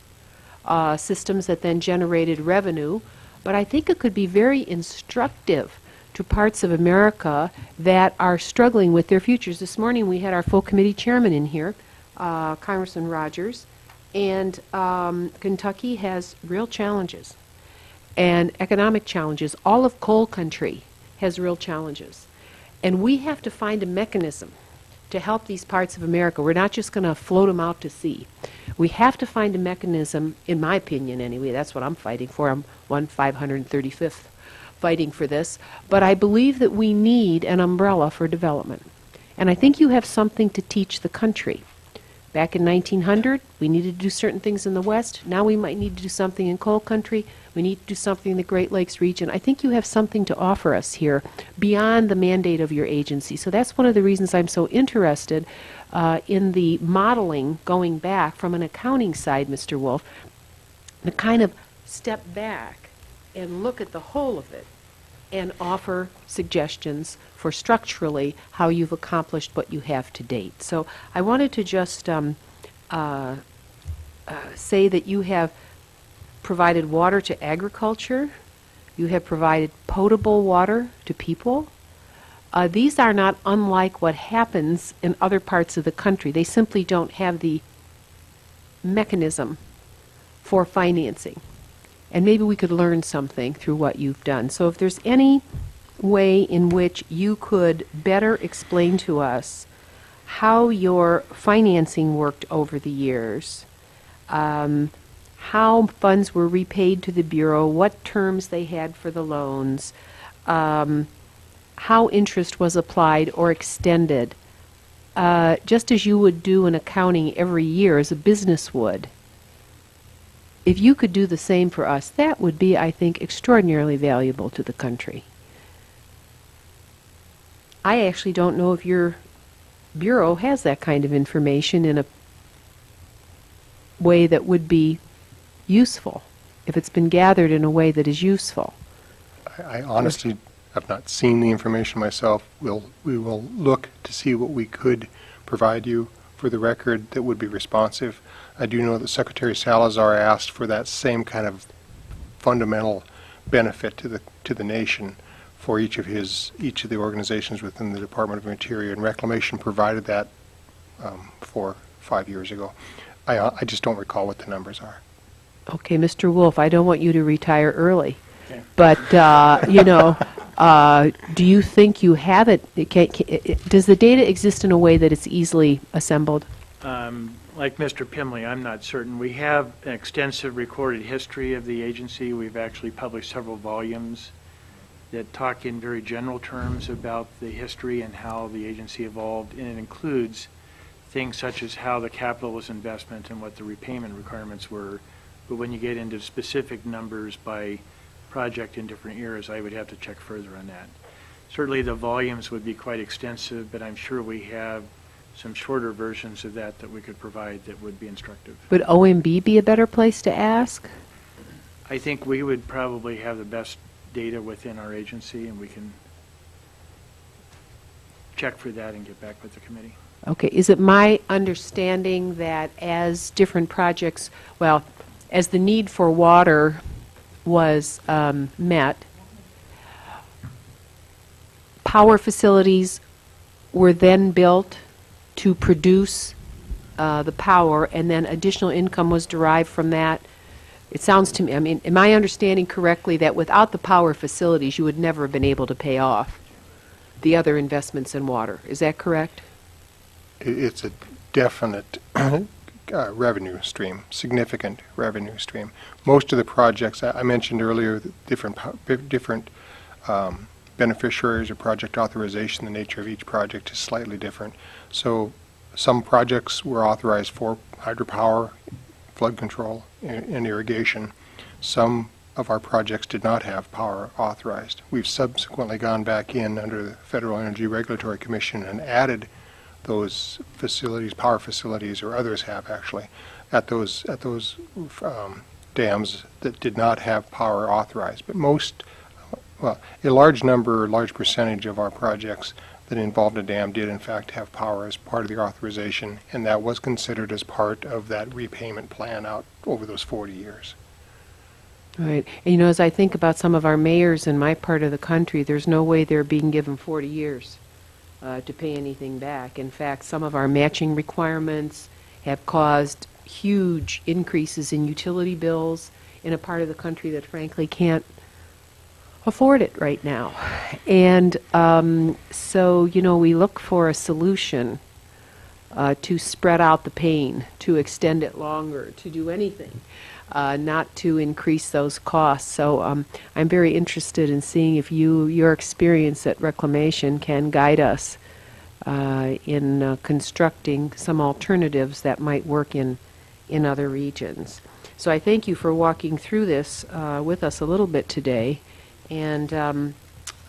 systems that then generated revenue, but I think it could be very instructive to parts of America that are struggling with their futures. This morning we had our full committee chairman in here, Congressman Rogers, and Kentucky has real challenges and economic challenges. All of coal country has real challenges. And we have to find a mechanism to help these parts of America. We're not just going to float them out to sea. We have to find a mechanism, in my opinion anyway, that's what I'm fighting for. I'm 535th fighting for this. But I believe that we need an umbrella for development. And I think you have something to teach the country. Back in 1900, we needed to do certain things in the West. Now we might need to do something in coal country. We need to do something in the Great Lakes region. I think you have something to offer us here beyond the mandate of your agency. So that's one of the reasons I'm so interested in the modeling going back from an accounting side, Mr. Wolf, to kind of step back and look at the whole of it and offer suggestions for structurally how you've accomplished what you have to date. So I wanted to just say that you have provided water to agriculture, you have provided potable water to people. These are not unlike what happens in other parts of the country. They simply don't have the mechanism for financing. And maybe we could learn something through what you've done. So if there's any way in which you could better explain to us how your financing worked over the years, how funds were repaid to the Bureau, what terms they had for the loans, how interest was applied or extended, just as you would do in accounting every year as a business would. If you could do the same for us, that would be, I think, extraordinarily valuable to the country. I actually don't know if your Bureau has that kind of information in a way that would be useful, if it's been gathered in a way that is useful. I honestly have not seen the information myself. We will look to see what we could provide you for the record that would be responsive. I do know that Secretary Salazar asked for that same kind of fundamental benefit to the nation for each of the organizations within the Department of Interior, and Reclamation provided that 4 or 5 years ago. I just don't recall what the numbers are. Okay, Mr. Wolf, I don't want you to retire early, Okay. but do you think you have it? Does the data exist in a way that it's easily assembled? Like Mr. Pimley, I'm not certain. We have an extensive recorded history of the agency. We've actually published several volumes that talk in very general terms about the history and how the agency evolved, and it includes things such as how the capital was investment and what the repayment requirements were. But when you get into specific numbers by project in different years, I would have to check further on that. Certainly the volumes would be quite extensive, but I'm sure we have some shorter versions of that we could provide that would be instructive. Would OMB be a better place to ask? I think we would probably have the best data within our agency, and we can check for that and get back with the committee. Okay, is it my understanding that as different projects, well, as the need for water was met, power facilities were then built to produce the power, and then additional income was derived from that? It sounds to me, I mean, am I understanding correctly that without the power facilities, you would never have been able to pay off the other investments in water? Is that correct? It's a definite revenue stream, significant revenue stream. Most of the projects I mentioned earlier, different beneficiaries or project authorization, the nature of each project is slightly different. So some projects were authorized for hydropower, flood control, and irrigation. Some of our projects did not have power authorized. We've subsequently gone back in under the Federal Energy Regulatory Commission and added those facilities, power facilities, or others have actually, at those dams that did not have power authorized. But a large percentage of our projects that involved a dam did in fact have power as part of the authorization, and that was considered as part of that repayment plan out over those 40 years. Right. And as I think about some of our mayors in my part of the country, there's no way they're being given 40 years to pay anything back. In fact, some of our matching requirements have caused huge increases in utility bills in a part of the country that frankly can't afford it right now. And so, we look for a solution to spread out the pain, to extend it longer, to do anything, not to increase those costs. So I'm very interested in seeing if your experience at Reclamation can guide us in constructing some alternatives that might work in other regions. So I thank you for walking through this with us a little bit today, and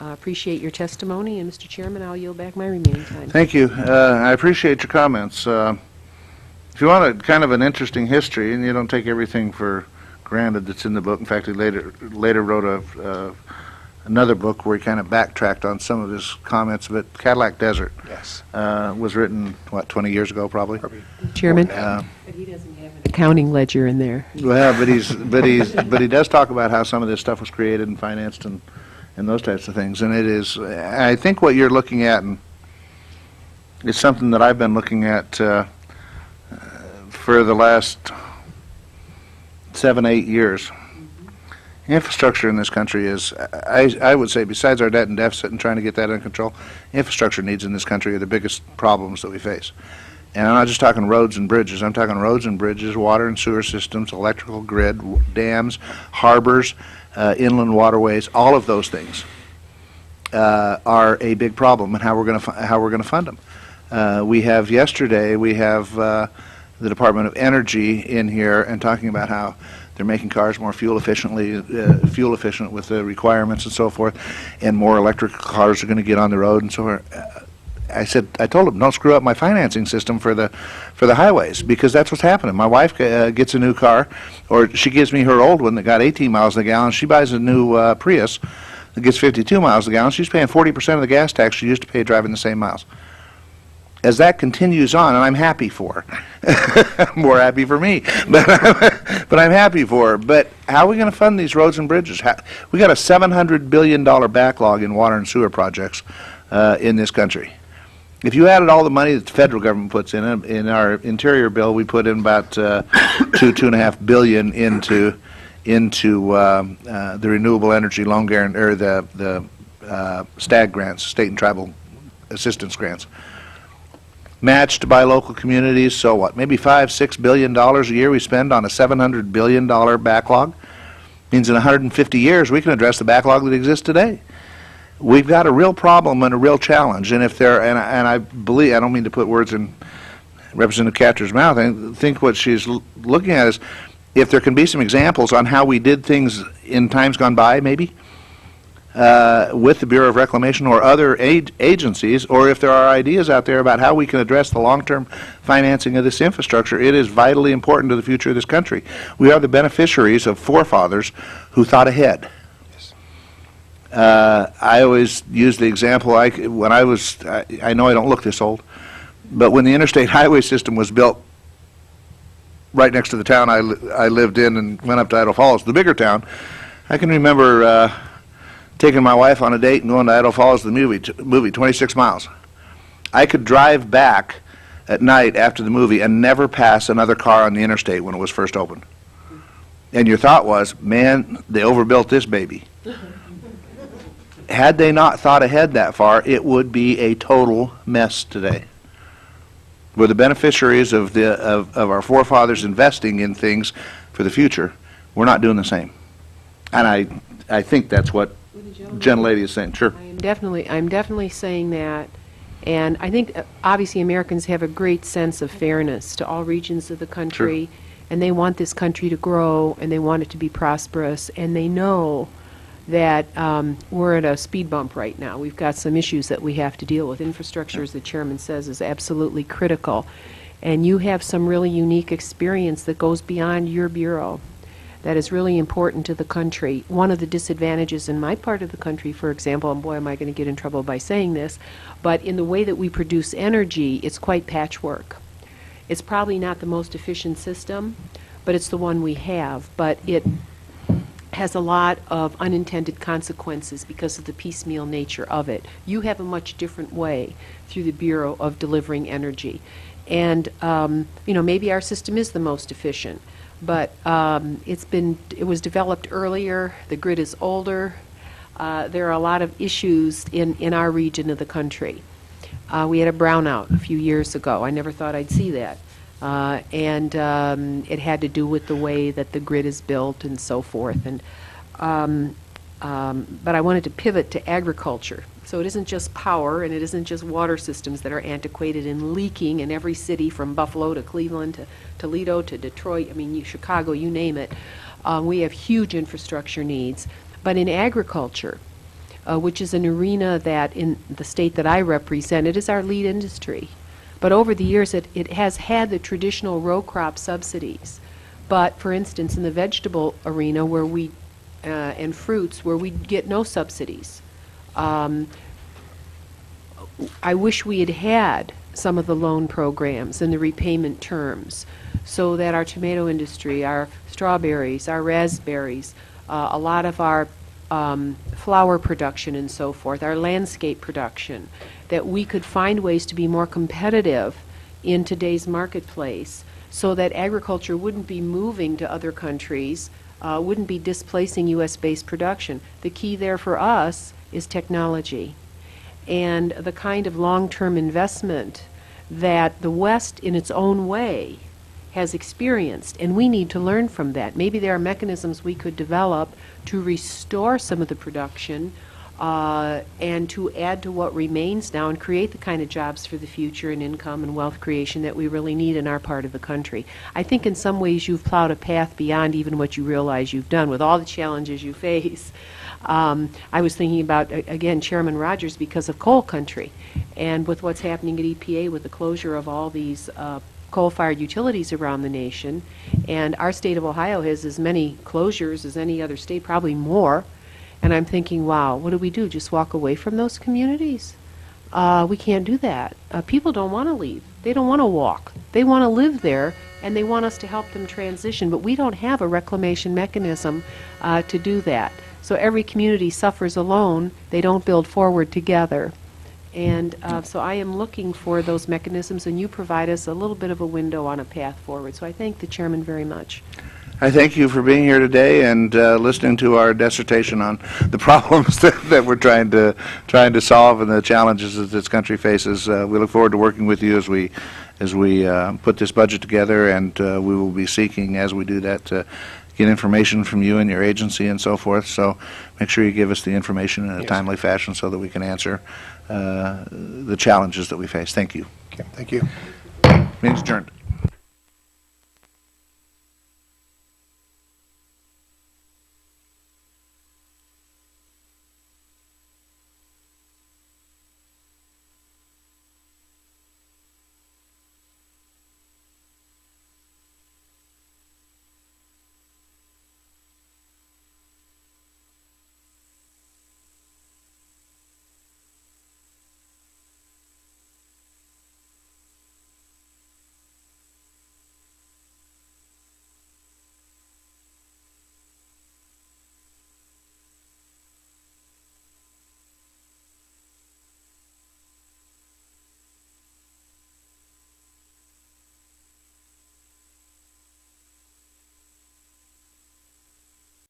appreciate your testimony. And Mr. Chairman, I'll yield back my remaining time. Thank you. I appreciate your comments. If you want a kind of an interesting history, and you don't take everything for granted that's in the book. In fact, he later wrote another book where he kind of backtracked on some of his comments. But Cadillac Desert was written, what, 20 years ago, probably? Chairman, but he doesn't have an accounting ledger in there. Well, but he does talk about how some of this stuff was created and financed and those types of things. And it is, I think what you're looking at, and it's something that I've been looking at for the last 7-8 years. Infrastructure in this country is, I would say, besides our debt and deficit and trying to get that under control, infrastructure needs in this country are the biggest problems that we face. And I'm not just talking roads and bridges. I'm talking roads and bridges, water and sewer systems, electrical grid, dams, harbors, inland waterways. All of those things are a big problem, and how we're going to fund them. We have the Department of Energy in here and talking about how they're making cars more fuel efficient with the requirements and so forth, and more electric cars are going to get on the road and so forth. I told them, don't screw up my financing system for the highways, because that's what's happening. My wife gets a new car, or she gives me her old one that got 18 miles a gallon. She buys a new Prius that gets 52 miles a gallon. She's paying 40% of the gas tax she used to pay driving the same miles. As that continues on, and I'm happy for her. More happy for me, but I'm happy for her. But how are we going to fund these roads and bridges? We got a $700 billion backlog in water and sewer projects in this country. If you added all the money that the federal government puts in our interior bill, we put in about $2.5 billion into the renewable energy loan guarantee, or the STAG grants, state and tribal assistance grants, matched by local communities. So what? Maybe $5-6 billion a year we spend on a $700 billion backlog. Means in 150 years we can address the backlog that exists today. We've got a real problem and a real challenge, and if there, and I believe, I don't mean to put words in Representative Catcher's mouth. I think what she's looking at is if there can be some examples on how we did things in times gone by, maybe with the Bureau of Reclamation or other agencies, or if there are ideas out there about how we can address the long-term financing of this infrastructure. It is vitally important to the future of this country. We are the beneficiaries of forefathers who thought ahead. I always use the example, I know I don't look this old, but when the interstate highway system was built right next to the town I lived in and went up to Idaho Falls, the bigger town, I can remember taking my wife on a date and going to Idaho Falls to the movie 26 miles. I could drive back at night after the movie and never pass another car on the interstate when it was first opened. And your thought was, man, they overbuilt this baby. Had they not thought ahead that far, it would be a total mess today. We're the beneficiaries of our forefathers investing in things for the future. We're not doing the same. And I think that's what gentlelady is saying. Sure. I'm definitely saying that. And I think obviously Americans have a great sense of fairness to all regions of the country. Sure. And they want this country to grow, and they want it to be prosperous, and they know that we're at a speed bump right now. We've got some issues that we have to deal with. Infrastructure, as the chairman says, is absolutely critical. And you have some really unique experience that goes beyond your bureau that is really important to the country. One of the disadvantages in my part of the country, for example, and boy, am I going to get in trouble by saying this, but in the way that we produce energy, it's quite patchwork. It's probably not the most efficient system, but it's the one we have. But it has a lot of unintended consequences because of the piecemeal nature of it. You have a much different way through the Bureau of delivering energy. And, maybe our system is the most efficient, but it was developed earlier, the grid is older, there are a lot of issues in our region of the country. we had a brownout a few years ago. I never thought I'd see that. It had to do with the way that the grid is built and so forth. But I wanted to pivot to agriculture. So it isn't just power and it isn't just water systems that are antiquated and leaking in every city from Buffalo to Cleveland to Toledo to Detroit, Chicago, you name it. We have huge infrastructure needs. But in agriculture, which is an arena that in the state that I represent, it is our lead industry. But over the years, it has had the traditional row crop subsidies. But for instance, in the vegetable arena where we and fruits where we get no subsidies. I wish we had had some of the loan programs and the repayment terms so that our tomato industry, our strawberries, our raspberries, a lot of our flower production and so forth, our landscape production, that we could find ways to be more competitive in today's marketplace so that agriculture wouldn't be moving to other countries, wouldn't be displacing U.S.-based production. The key there for us is technology and the kind of long-term investment that the West in its own way has experienced, and we need to learn from that. Maybe there are mechanisms we could develop to restore some of the production and to add to what remains now and create the kind of jobs for the future and income and wealth creation that we really need in our part of the country. I think in some ways you've plowed a path beyond even what you realize you've done with all the challenges you face. I was thinking about, again, Chairman Rogers because of coal country and with what's happening at EPA with the closure of all these coal-fired utilities around the nation. And our state of Ohio has as many closures as any other state, probably more. And I'm thinking, wow, what do? Just walk away from those communities? We can't do that. People don't want to leave. They don't want to walk. They want to live there, and they want us to help them transition. But we don't have a reclamation mechanism to do that. So every community suffers alone. They don't build forward together. And so I am looking for those mechanisms, and you provide us a little bit of a window on a path forward. So I thank the chairman very much. I thank you for being here today and listening to our dissertation on the problems that we're trying to solve and the challenges that this country faces. We look forward to working with you as we put this budget together, and we will be seeking, as we do that, to get information from you and your agency and so forth. So make sure you give us the information in a timely fashion so that we can answer the challenges that we face. Thank you. Okay, thank you. Meeting's adjourned.